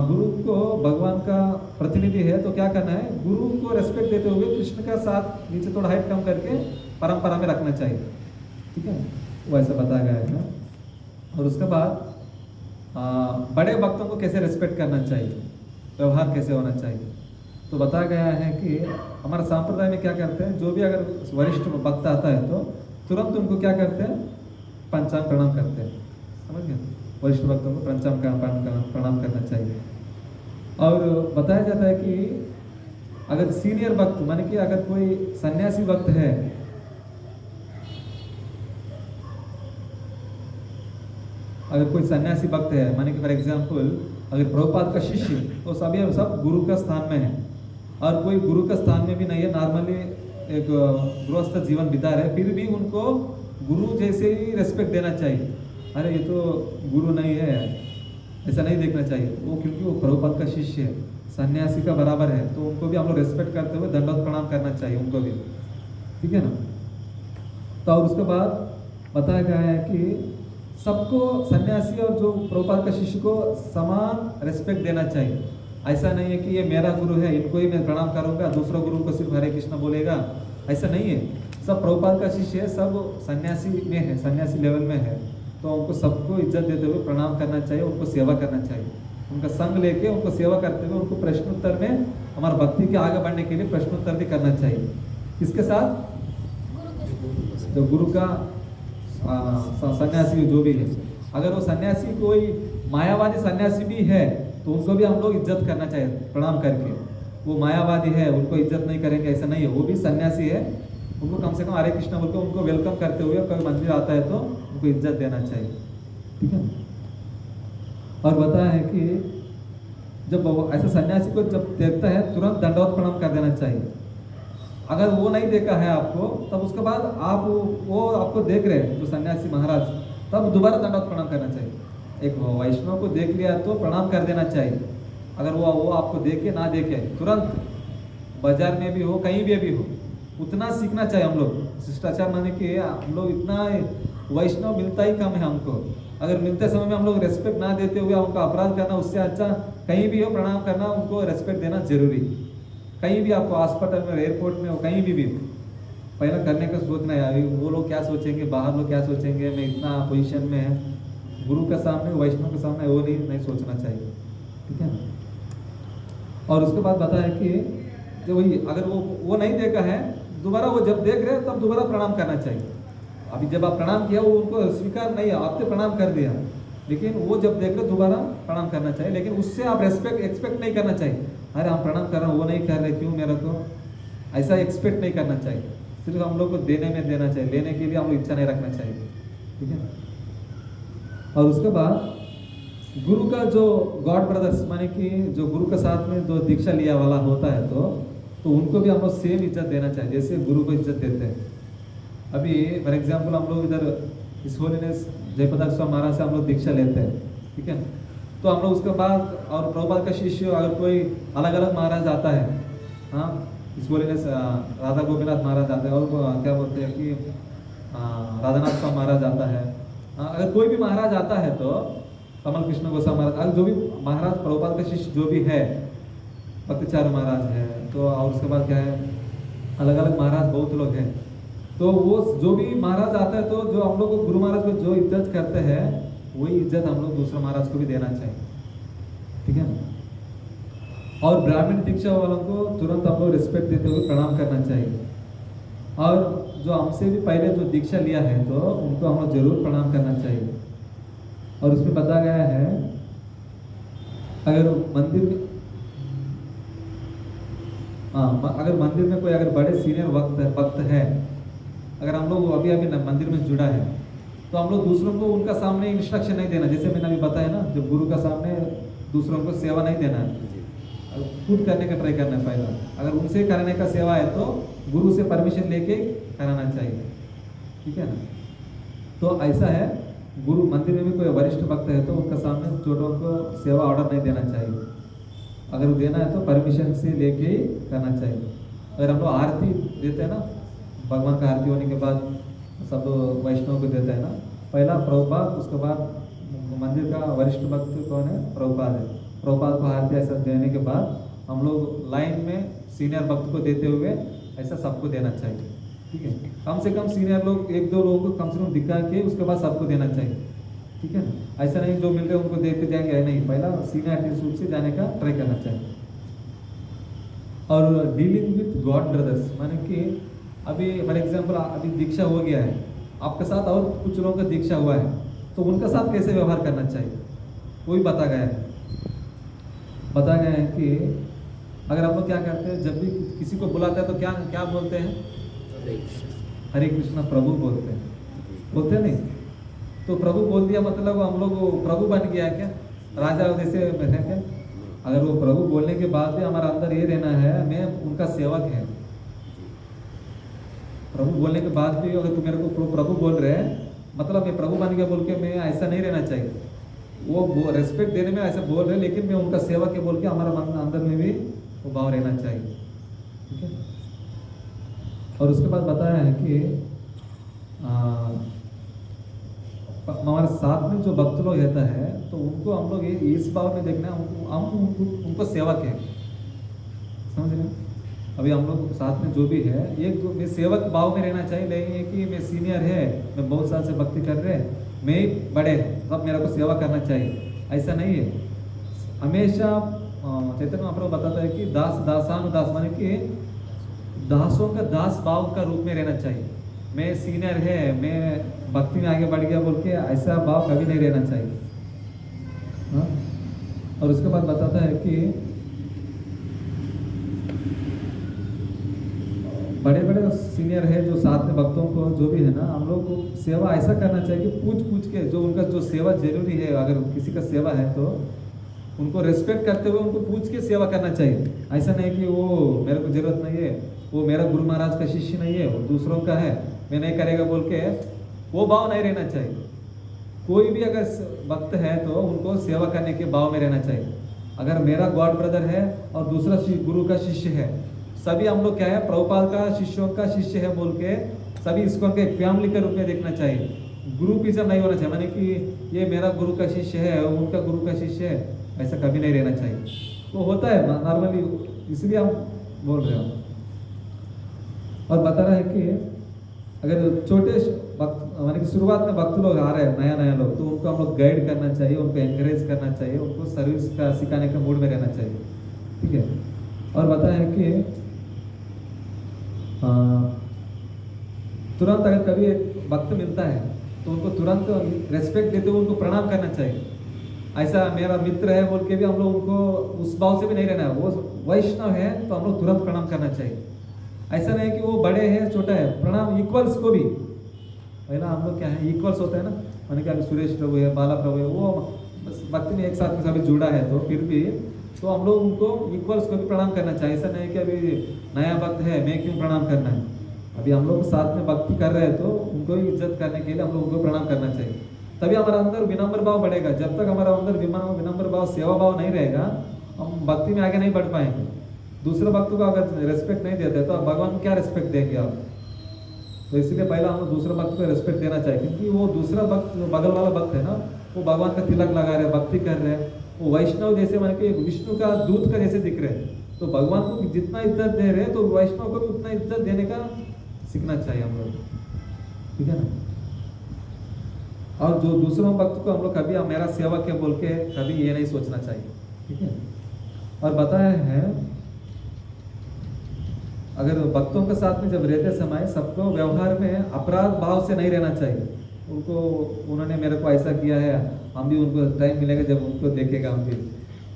गुरु को भगवान का प्रतिनिधि है, तो क्या करना है, गुरु को रेस्पेक्ट देते हुए कृष्ण का साथ नीचे थोड़ा हाइट कम करके परंपरा में रखना चाहिए, ठीक है, वैसा बताया गया है। और उसके बाद बड़े भक्तों को कैसे रेस्पेक्ट करना चाहिए, व्यवहार कैसे होना चाहिए, तो बताया गया है कि हमारे संप्रदाय में क्या करते हैं, जो भी अगर वरिष्ठ भक्त आता है तो तुरंत उनको क्या करते हैं, पंचांग प्रणाम करते हैं, समझ गए? वरिष्ठ भक्तों को पंचांग प्रणाम करना चाहिए। और बताया जाता है कि अगर सीनियर भक्त माने कि अगर कोई सन्यासी भक्त है, अगर कोई सन्यासी भक्त है माने कि फॉर एग्जांपल अगर प्रभुपाद का शिष्य, तो सभी सब गुरु का स्थान में है, और कोई गुरु का स्थान में भी नहीं है, नॉर्मली एक गृहस्थ जीवन बिता रहे, फिर भी उनको गुरु जैसे ही रेस्पेक्ट देना चाहिए। अरे ये तो गुरु नहीं है, ऐसा नहीं देखना चाहिए वो, क्योंकि वो प्रभुपाद का शिष्य है, सन्यासी का बराबर है, तो उनको भी हम लोग रेस्पेक्ट करते हुए दंडवत प्रणाम करना चाहिए उनको भी, ठीक है ना? तो और उसके बाद बताया गया है कि सबको सन्यासी और जो प्रभुपाद का शिष्य को समान रेस्पेक्ट देना चाहिए। ऐसा नहीं है कि ये मेरा गुरु है, इनको ही मैं प्रणाम करूंगा, दूसरा गुरु को सिर्फ हरे कृष्ण बोलेगा, ऐसा नहीं है। सब प्रभुपाद का शिष्य है, सब सन्यासी में है, सन्यासी लेवल में है, तो उनको सबको इज्जत देते हुए प्रणाम करना चाहिए, उनको सेवा करना चाहिए, उनका संग लेके उनको सेवा करते हुए उनको प्रश्नोत्तर में हमारे भक्ति के आगे बढ़ने के लिए प्रश्नोत्तर भी करना चाहिए। इसके साथ जो गुरु का सन्यासी जो भी है, अगर वो सन्यासी कोई मायावादी सन्यासी भी है तो उनको भी हम लोग इज्जत करना चाहिए प्रणाम करके। वो मायावादी है उनको इज्जत नहीं करेंगे ऐसा नहीं है, वो भी सन्यासी है, उनको कम से कम हरे कृष्ण बोल के उनको वेलकम करते हुए कोई मंदिर आता है तो उनको इज्जत देना चाहिए, ठीक है। और बताया है कि जब ऐसा सन्यासी को जब देखता है तुरंत दंडवत प्रणाम कर देना चाहिए। अगर वो नहीं देखा है आपको, तब उसके बाद आप वो आपको देख रहे हैं जो सन्यासी महाराज, तब दोबारा दंडवत प्रणाम करना चाहिए। एक वैष्णव को देख लिया तो प्रणाम कर देना चाहिए। अगर वो आपको देखे ना देखे, तुरंत बाजार में भी हो कहीं भी हो, उतना सीखना चाहिए हम लोग। शिष्टाचार माने कि हम लोग इतना वैष्णव मिलता ही कम है हमको। अगर मिलते समय में हम लोग रेस्पेक्ट ना देते हुए उनको अपराध करना, उससे अच्छा कहीं भी हो प्रणाम करना, उनको रेस्पेक्ट देना जरूरी। कहीं भी आपको हॉस्पिटल में, एयरपोर्ट में हो, कहीं भी पहले करने का सोचना है, वो लोग क्या सोचेंगे, बाहर लोग क्या सोचेंगे, मैं इतना पोजीशन में है, गुरु के सामने वैष्णव के सामने वो नहीं सोचना चाहिए, ठीक है ना। और उसके बाद बताया कि जो वही अगर वो नहीं देखा है, दोबारा वो जब देख रहे हैं तब दोबारा प्रणाम करना चाहिए। अभी जब आप प्रणाम किया वो उनको स्वीकार नहीं है, आपने प्रणाम कर दिया, लेकिन वो जब देख रहे दोबारा प्रणाम करना चाहिए। लेकिन उससे आप एक्सपेक्ट नहीं करना चाहिए, अरे हम प्रणाम कर रहे हैं वो नहीं कर रहे क्यों मेरे को, ऐसा एक्सपेक्ट नहीं करना चाहिए। सिर्फ हम लोग को देने में देना चाहिए, लेने के लिए हम लोग इच्छा नहीं रखना चाहिए, ठीक है। और उसके बाद गुरु का जो गॉड ब्रदर्स माने कि जो गुरु के साथ में जो दीक्षा लिया वाला होता है तो उनको भी हम लोग सेम इज्जत देना चाहिए जैसे गुरु को इज्जत देते हैं। अभी फॉर एग्जाम्पल हम लोग इधर इस होलीनेस जयप्रकाश स्वामी महाराज से हम लोग दीक्षा लेते हैं, ठीक है। तो हम लोग उसके बाद और प्रभुपाद का शिष्य अगर कोई अलग अलग महाराज आता है, हाँ इस होलीनेस राधा गोपीनाथ महाराज आता है, और क्या बोलते हैं कि राधानाथ स्वामी महाराज आता है, अगर कोई भी महाराज आता है तो कमल कृष्ण गोस्वामी महाराज, अगर जो भी महाराज प्रभुपाद का शिष्य जो भी है, भक्तिचार्य महाराज है, तो और उसके बाद क्या है अलग अलग महाराज बहुत लोग हैं, तो वो जो भी महाराज आता है तो जो हम लोग को गुरु महाराज को जो इज्जत करते हैं वही इज्जत हम लोग दूसरे महाराज को भी देना चाहिए, ठीक है ना। और ब्राह्मण दीक्षा वालों को तुरंत हम लोग रिस्पेक्ट देते हुए प्रणाम करना चाहिए। और जो हमसे भी पहले जो दीक्षा लिया है तो उनको हम लोग जरूर प्रणाम करना चाहिए। और उसमें बताया गया है अगर मंदिर में अगर मंदिर में कोई अगर बड़े सीनियर भक्त है, अगर हम लोग अभी मंदिर में जुड़ा है तो हम लोग दूसरों को उनका सामने इंस्ट्रक्शन नहीं देना, जैसे मैंने अभी बताया ना, जब गुरु का सामने दूसरों को सेवा नहीं देना है, खुद करने का ट्राई करना है पहला। अगर उनसे करने का सेवा है तो गुरु से परमिशन लेके कराना चाहिए, ठीक है ना। तो ऐसा है, गुरु मंदिर में भी कोई वरिष्ठ भक्त है तो उनका सामने छोटों को सेवा ऑर्डर नहीं देना चाहिए, अगर देना है तो परमिशन से लेके ही करना चाहिए। अगर हम लोग आरती देते हैं ना, भगवान का आरती होने के बाद सब वैष्णव को देते हैं ना, पहला प्रभुपाद, उसके बाद मंदिर का वरिष्ठ भक्त कौन है, प्रभुपाद है। प्रभुपाद को आरती ऐसा देने के बाद हम लोग लाइन में सीनियर भक्त को देते हुए ऐसा सबको देना चाहिए, ठीक है। कम से कम सीनियर लोग एक दो लोगों को कम से कम दिखा के उसके बाद सबको देना चाहिए, ठीक है ना। ऐसा नहीं जो मिल रहे उनको देते जाएंगे, नहीं, पहला सीनियर रूप से जाने का ट्राई करना चाहिए। और डीलिंग विथ गॉड ब्रदर्स माने कि अभी फॉर एग्जाम्पल अभी दीक्षा हो गया है आपके साथ और कुछ लोगों का दीक्षा हुआ है तो उनके साथ कैसे व्यवहार करना चाहिए वो भी बता गया है कि अगर हम लोग क्या करते हैं जब भी किसी को बुलाते हैं तो क्या क्या बोलते हैं हरे कृष्णा प्रभु बोलते हैं नहीं तो प्रभु बोल दिया मतलब हम लोग प्रभु बन गया क्या राजा जैसे है क्या अगर वो प्रभु बोलने के बाद भी हमारा अंदर ये रहना है मैं उनका सेवक है प्रभु बोलने के बाद भी अगर तुम मेरे को प्रभु बोल रहे हैं मतलब मैं प्रभु बन गया बोल के मैं ऐसा नहीं रहना चाहिए वो रेस्पेक्ट देने में ऐसा बोल रहे लेकिन मैं उनका सेवक है बोल के हमारा मन अंदर में भी वो भाव रहना चाहिए ठीक है और उसके बाद बताया है कि हमारे साथ में जो भक्त लोग रहता है तो उनको हम लोग इस भाव में देखना हम उनको सेवक है समझ रहे अभी हम लोग साथ में जो भी है एक मैं सेवक भाव में रहना चाहिए नहीं कि मैं सीनियर है मैं बहुत साल से भक्ति कर रहे मैं ही बड़े सब मेरे को सेवा करना चाहिए ऐसा नहीं है हमेशा चैतन्य महाप्रभु बताता है कि दास दासानुदास माने कि दासों का दास भाव का रूप में रहना चाहिए मैं सीनियर है मैं भक्ति में आगे बढ़ गया बोल के ऐसा भाव कभी नहीं रहना चाहिए हाँ? और उसके बाद बताता है कि बड़े बड़े सीनियर है जो साथ में भक्तों को जो भी है ना हम लोग को सेवा ऐसा करना चाहिए कि पूछ के जो उनका जो सेवा जरूरी है अगर किसी का सेवा है तो उनको रेस्पेक्ट करते हुए उनको पूछ के सेवा करना चाहिए ऐसा नहीं कि वो मेरे को जरूरत नहीं है वो मेरा गुरु महाराज का शिष्य नहीं है वो दूसरों का है मैं नहीं करेगा बोल के वो भाव नहीं रहना चाहिए कोई भी अगर भक्त है तो उनको सेवा करने के भाव में रहना चाहिए अगर मेरा गॉड ब्रदर है और दूसरा गुरु का शिष्य है सभी हम लोग क्या है प्रभुपाद का शिष्यों का शिष्य है बोल के सभी इसको एक फैमिली के रूप में देखना चाहिए गुरु पीछे नहीं होना चाहिए माने कि ये मेरा गुरु का शिष्य है उनका गुरु का शिष्य है ऐसा कभी नहीं रहना चाहिए तो होता है नॉर्मली इसलिए हम बोल रहे हो और बता रहा है कि अगर छोटे भक्त माने कि शुरुआत में भक्त लोग आ रहे हैं नया लोग तो उनको हम लोग गाइड करना चाहिए उनको एनकरेज करना चाहिए उनको सर्विस का सिखाने का मूड में रहना चाहिए ठीक है और बताया है कि तुरंत अगर कभी एक भक्त मिलता है तो उनको तुरंत रेस्पेक्ट देते हुए उनको प्रणाम करना चाहिए ऐसा मेरा मित्र है बोल के भी हम लोग उनको उस भाव से भी नहीं रहना है वो वैष्णव है तो हम लोग तुरंत प्रणाम करना चाहिए ऐसा नहीं कि वो बड़े हैं छोटा है प्रणाम इक्वल्स को भी पहला हम लोग क्या है इक्वल्स होता है ना मैंने क्या सुरेश प्रभु है बाला प्रभु है वो बस भक्ति में एक साथ में सभी जुड़ा है तो फिर भी तो हम लोग उनको इक्वल्स को भी प्रणाम करना चाहिए ऐसा नहीं कि अभी नया भक्त है मैं क्यों प्रणाम करना है अभी हम लोग साथ में भक्ति कर रहे हैं तो उनको ही इज्जत करने के लिए हम लोग उनको प्रणाम करना चाहिए तभी हमारा अंदर विनम्र भाव बढ़ेगा जब तक हमारा अंदर विनम्र भाव सेवा भाव नहीं रहेगा हम भक्ति में आगे नहीं बढ़ पाएंगे दूसरे भक्त को अगर रेस्पेक्ट नहीं देते तो भगवान को क्या रेस्पेक्ट देंगे आप तो इसलिए पहला हम दूसरे भक्त को रेस्पेक्ट देना चाहिए क्योंकि वो दूसरा भक्त जो बगल वाला भक्त है ना वो भगवान का तिलक लगा रहे भक्ति कर रहे हैं वो वैष्णव जैसे मान के विष्णु का दूत का जैसे दिख रहे हैं तो भगवान को जितना इज्जत दे रहे तो वैष्णव को भी उतना इज्जत देने का सीखना चाहिए हम लोग ठीक है ना और जो दूसरों भक्त को हम लोग कभी मेरा सेवक है बोल के कभी ये नहीं सोचना चाहिए ठीक है और बताया है अगर भक्तों के साथ में जब रहते समय सबको व्यवहार में अपराध भाव से नहीं रहना चाहिए उनको उन्होंने मेरे को ऐसा किया है हम भी उनको टाइम मिलेगा जब उनको देखेगा हम भी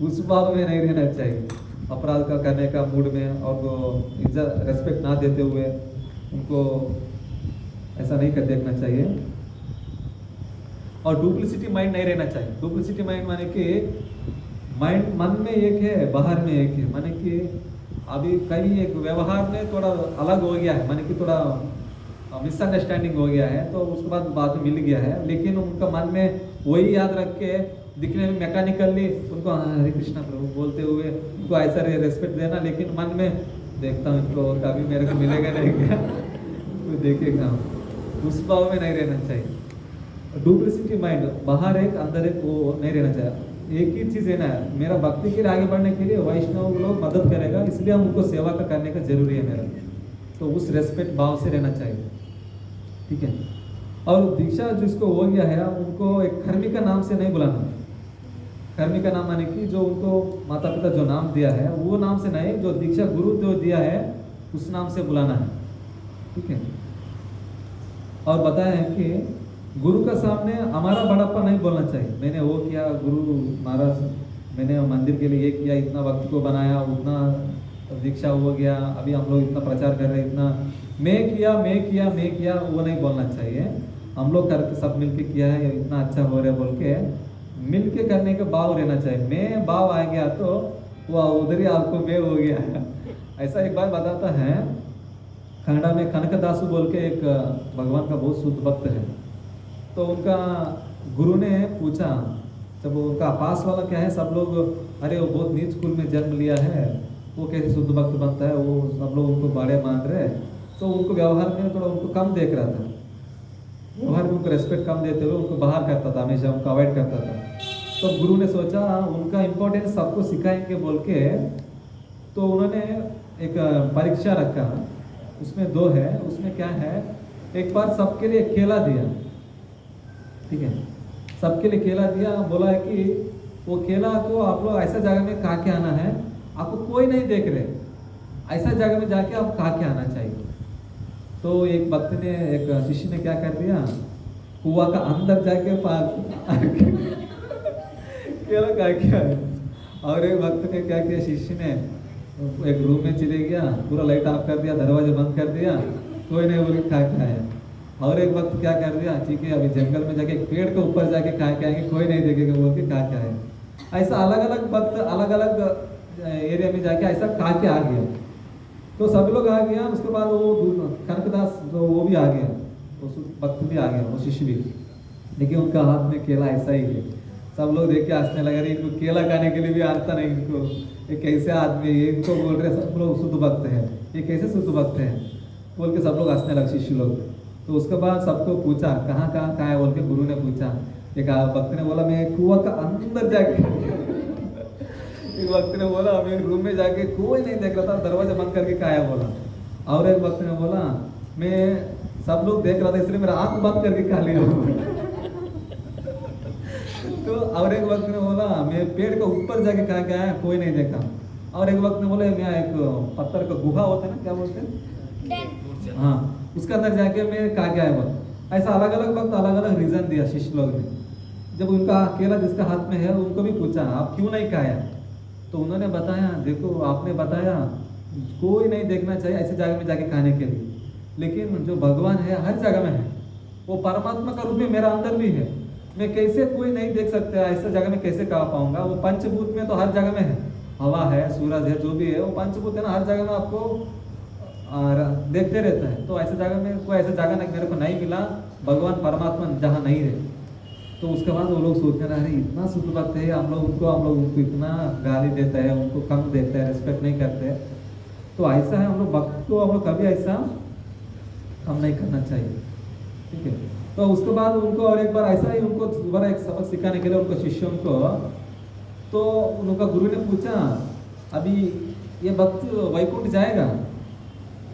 उस भाव में नहीं रहना चाहिए अपराध का करने का मूड में और वो इज्जत रेस्पेक्ट ना देते हुए उनको ऐसा नहीं कर देखना चाहिए और डुप्लिसिटी माइंड नहीं रहना चाहिए डुप्लिसिटी माइंड माने कि माइंड मन में एक है बाहर में एक है माने कि अभी कहीं एक व्यवहार में थोड़ा अलग हो गया है माने कि थोड़ा मिसअंडरस्टैंडिंग हो गया है तो उसके बाद बात मिल गया है लेकिन उनका मन में वही याद रख के दिखने में मैकेनिकली उनको हरे कृष्णा प्रभु बोलते हुए उनको ऐसा रेस्पेक्ट देना लेकिन मन में देखता हूँ इनको कभी मेरे को मिलेगा नहीं क्या कोई देखेगा उस भाव में नहीं रहना चाहिए डुप्लिसिटी माइंड बाहर एक अंदर एक वो नहीं रहना चाहिए एक ही चीज़ है ना मेरा भक्ति के लिए आगे बढ़ने के लिए वैष्णव लोग मदद करेगा इसलिए हम उनको सेवा का करने का जरूरी है मेरा तो उस रेस्पेक्ट भाव से रहना चाहिए ठीक है और दीक्षा जिसको हो गया है उनको एक खर्मी का नाम से नहीं बुलाना खर्मी का नाम माने कि जो उनको माता पिता जो नाम दिया है वो नाम से नहीं जो दीक्षा गुरु जो दिया है उस नाम से बुलाना है ठीक है और बताया है कि गुरु का सामने हमारा बड़प्पा नहीं बोलना चाहिए। मैंने वो किया, गुरु महाराज मैंने मंदिर के लिए ये किया, इतना वक्त को बनाया, उतना दीक्षा हो गया, अभी हम लोग इतना प्रचार कर रहे हैं, इतना मैं किया वो नहीं बोलना चाहिए। हम लोग करके सब मिलके किया है, इतना अच्छा हो रहा है बोल के मिलके करने का भाव रहना चाहिए। मैं भाव आ गया तो वो उधर ही आपको मैं हो गया। ऐसा एक बात बताता है, कनाडा में कनकदासु बोल के एक भगवान का बहुत शुद्ध भक्त है। तो उनका गुरु ने पूछा, जब उनका पास वाला क्या है, सब लोग अरे वो बहुत नीच कुल में जन्म लिया है, वो कैसे शुद्ध भक्त बनता है, वो सब लोग उनको बड़े मान रहे, तो उनको व्यवहार में थोड़ा उनको कम देख रहा था, व्यवहार में उनको रेस्पेक्ट कम देते हुए उनको बाहर करता था, हमेशा उनको अवॉइड करता था। तो गुरु ने सोचा उनका इम्पोर्टेंस सबको सिखाएंगे बोल के, तो उन्होंने एक परीक्षा रखा, उसमें 2 है, उसमें क्या है, एक बार सबके लिए केला दिया, ठीक है, सबके लिए केला दिया, बोला है कि वो केला को आप लोग ऐसा जगह में खा के आना है, आपको कोई नहीं देख रहे, ऐसा जगह में जाके आप खा के आना चाहिए। तो एक भक्त ने, एक शिष्य ने क्या कर दिया, कुआ का अंदर जाके केला खा के आया। और एक भक्त ने क्या किया, शिष्य ने एक रूम में चले गया, पूरा लाइट ऑफ कर दिया, दरवाजा बंद कर दिया, कोई नहीं बोल के खा के आया। और एक वक्त क्या कर दिया, ठीक है अभी जंगल में जाके पेड़ के ऊपर जाके खा के आएंगे, कोई नहीं देखेगा बोल के खा के आए। ऐसा अलग अलग वक्त अलग अलग एरिया में जाके ऐसा खा के आ गया। तो सब लोग आ गया, उसके बाद वो कनकदास जो वो भी आ गया, उस वक्त भी आ गया, वो शिष्य भी, लेकिन उनका हाथ में केला ऐसा ही है। सब लोग देख के हंसने लगे, रहे इनको केला खाने के लिए भी आता नहीं, इनको ये कैसे आदमी है, इनको बोल रहे सब लोग शुद्ध भक्त है, ये कैसे शुद्ध भक्त है बोल के सब लोग हंसने लगे शिष्य लोग। तो उसके बाद सबको पूछा कहाँ है बोल के गुरु ने पूछा। एक भक्त ने बोला मैं कुआं का अंदर जाके एक भक्त ने बोला मैं रूम में जाके कोई नहीं देख रहा था, दरवाजा बंद करके खाया बोला। और एक भक्त ने बोला मैं सब लोग देख रहा था इसलिए मेरा आंख बंद करके खा लिया। तो और एक वक्त ने बोला मैं पेड़ के ऊपर जाके खा के आया, कोई नहीं देखा। और एक वक्त ने बोले मैं एक पत्थर का गुहा होता है ना, क्या बोलते हैं, हाँ, उसके अंदर जाके मैं खा के आया बोला। ऐसा अलग अलग वक्त अलग अलग रीजन दिया शिष्य लोग ने। जब उनका केला जिसका हाथ में है उनको भी पूछा आप क्यों नहीं खाया, तो उन्होंने बताया देखो आपने बताया कोई नहीं देखना चाहिए ऐसे जगह में जाके खाने के लिए, लेकिन जो भगवान है हर जगह में है, वो परमात्मा का रूप में मेरा अंदर भी है, मैं कैसे कोई नहीं देख सकता ऐसे जगह में कैसे खा पाऊंगा। वो पंचभूत में तो हर जगह में है, हवा है, सूरज है, जो भी है वो पंचभूत है ना, हर जगह में आपको देखते रहता है। तो ऐसे जगह में कोई ऐसा जगह मेरे को नहीं मिला भगवान परमात्मा जहाँ नहीं रहे। तो उसके बाद वो लोग सोचने रहे इतना शुद्ध भक्त है, हम लोग उनको इतना गाली देते हैं, उनको कम देते हैं, रिस्पेक्ट नहीं करते। तो ऐसा है हम लोग भक्त को हम लोग कभी ऐसा कम नहीं करना चाहिए, ठीक है। तो उसके बाद उनको और एक बार ऐसा ही उनको दोबारा एक सबक सिखाने के लिए उनको शिष्यों को, तो उनका गुरु ने पूछा अभी ये भक्त वैकुंठ जाएगा,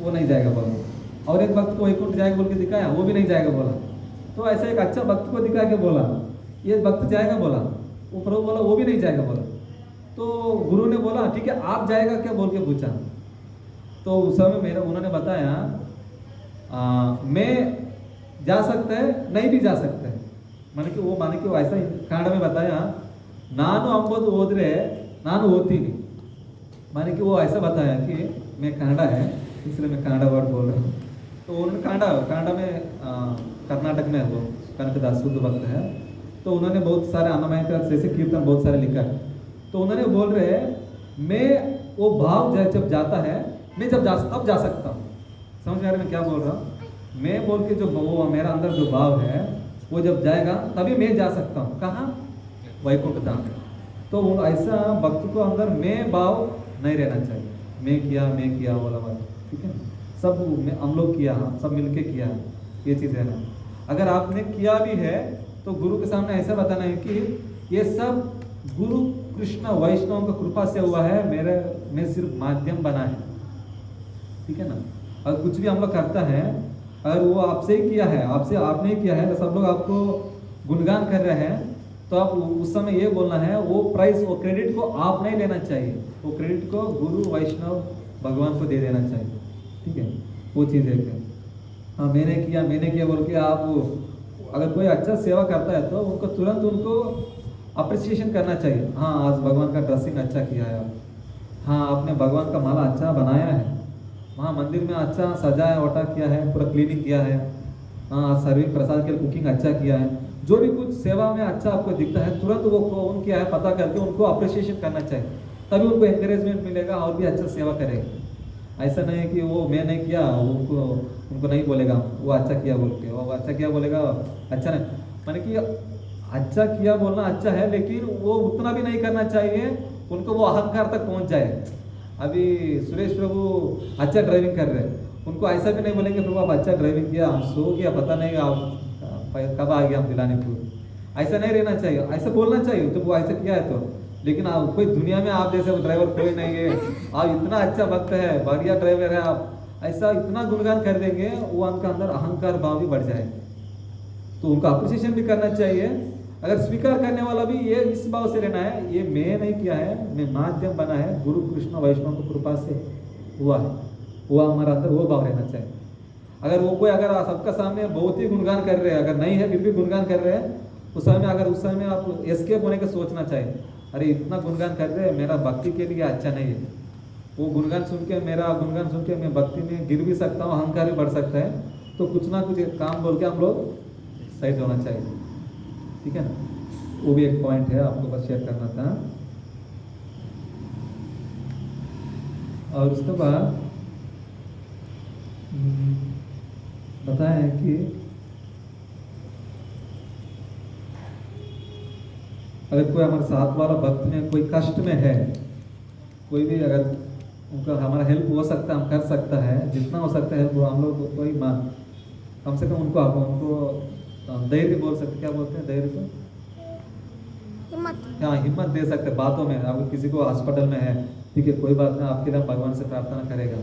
वो नहीं जाएगा बोला। और एक भक्त को वैकुंठ जाएगा बोल के दिखाया, वो भी नहीं जाएगा बोला। तो ऐसा एक अच्छा भक्त को दिखा के बोला ये भक्त जाएगा बोला, वो प्रभु बोला वो भी नहीं जाएगा बोला। तो गुरु ने बोला ठीक है आप जाएगा क्या बोल के पूछा। तो उस समय उन्होंने बताया मैं जा सकता है नहीं भी जा सकता है, माने कि वो ऐसा कन्नड़ में बताया नानु अंबोदु होद्रे नानु होतीनी, माने कि वो ऐसा बताया कि मैं कन्नड़ा है इसलिए मैं कन्नड़ा वर्ड बोल रहा हूँ। तो उन्होंने कन्नड़ा में कर्नाटक में वो कनकदास शुद्ध भक्त है, तो उन्होंने बहुत सारे अन्नमय का जैसे कीर्तन बहुत सारे लिखा है। तो उन्होंने बोल रहे हैं मैं वो भाव जब जाता है मैं जब तब जा सकता हूँ, समझ में आ रहा है मैं क्या बोल रहा हूँ। मैं बोल के जो वो मेरा अंदर जो भाव है वो जब जाएगा तभी मैं जा सकता हूँ, कहाँ वैकुंठ धाम। तो ऐसा भक्त को अंदर मैं भाव नहीं रहना चाहिए, मैं किया वाला बात, ठीक है। सब हम लोग किया, सब मिलके किया, ये चीज़ है ना। अगर आपने किया भी है तो गुरु के सामने ऐसा बताना है कि ये सब गुरु कृष्ण वैष्णव का कृपा से हुआ है, मैं सिर्फ माध्यम बना है, ठीक है ना। अगर कुछ भी हम लोग करता है अगर वो आपसे ही किया है, आपने ही किया है, तो सब लोग आपको गुणगान कर रहे हैं, तो आप उस समय ये बोलना है वो प्राइस वो क्रेडिट को आप नहीं लेना चाहिए, वो क्रेडिट को गुरु वैष्णव भगवान को दे देना चाहिए, ठीक है। वो चीज़ है क्या हाँ मैंने किया बोल के आप अगर कोई अच्छा सेवा करता है तो उनको तुरंत उनको अप्रिसिएशन करना चाहिए। हाँ आज भगवान का ड्रेसिंग अच्छा किया है आप, हाँ आपने भगवान का माला अच्छा बनाया है, वहाँ मंदिर में अच्छा सजाया वटा किया है, पूरा क्लीनिंग किया है, हाँ सर्विंग प्रसाद के लिए कुकिंग अच्छा किया है, जो भी कुछ सेवा में अच्छा आपको दिखता है तुरंत वो कौन किया है पता करके उनको अप्रिसिएशन करना चाहिए, तभी उनको एनकरेजमेंट मिलेगा और भी अच्छा सेवा करेगा। ऐसा नहीं है कि वो मैं नहीं किया उनको नहीं बोलेगा वो अच्छा किया बोल के, वो अच्छा किया बोलेगा अच्छा नहीं, माने कि अच्छा किया बोलना अच्छा है लेकिन वो उतना भी नहीं करना चाहिए उनको वो अहंकार तक पहुंच जाए। अभी सुरेश प्रभु अच्छा ड्राइविंग कर रहे हैं, उनको ऐसा भी नहीं बोलेंगे प्रभु आप अच्छा ड्राइविंग किया, हम सो गया पता नहीं आप कब आ गया हम दिलाने को, ऐसा नहीं रहना चाहिए, ऐसा बोलना चाहिए तो वो ऐसा किया है तो। लेकिन आप कोई दुनिया में आप जैसे ड्राइवर कोई नहीं है, आप इतना अच्छा वक्त है बढ़िया ड्राइवर है, आप ऐसा इतना गुणगान कर देंगे वो उनका अंदर अहंकार भाव भी बढ़ जाए, तो उनका अप्रिसिएशन भी करना चाहिए। अगर स्वीकार करने वाला भी ये इस भाव से रहना है ये मैं नहीं किया है, मैं माध्यम बना है, गुरु कृष्ण वैष्णव की कृपा से हुआ है, वो हमारा अंदर वो भाव रहना चाहिए। अगर वो कोई अगर सबका सामने बहुत ही गुणगान कर रहे हैं, अगर नहीं है फिर भी गुणगान कर रहे हैं, उस समय आप एस्केप होने का सोचना चाहिए, अरे इतना गुणगान कर रहे हैं मेरा भक्ति के लिए अच्छा नहीं है, वो गुणगान सुन के मेरा गुणगान सुन के मैं भक्ति में गिर भी सकता हूँ, अहंकार भी बढ़ सकता है, तो कुछ ना कुछ काम बोल के हम लोग सही होना चाहिए, ठीक है ना। वो भी एक पॉइंट है आपको बस शेयर करना था। और उसके बाद बताया है कि अगर कोई हमारे साथ वाला भक्त में कोई कष्ट में है, कोई भी अगर उनका हमारा हेल्प हो सकता है हम कर सकता है, जितना हो सकता है हेल्प हम लोग कोई कम से कम उनको धैर्य बोल सकते, क्या बोलते हैं धैर्य को, हाँ हिम्मत दे सकते बातों में। अगर किसी को हॉस्पिटल में है ठीक है कोई बात नहीं, आपके लिए भगवान से प्रार्थना करेगा,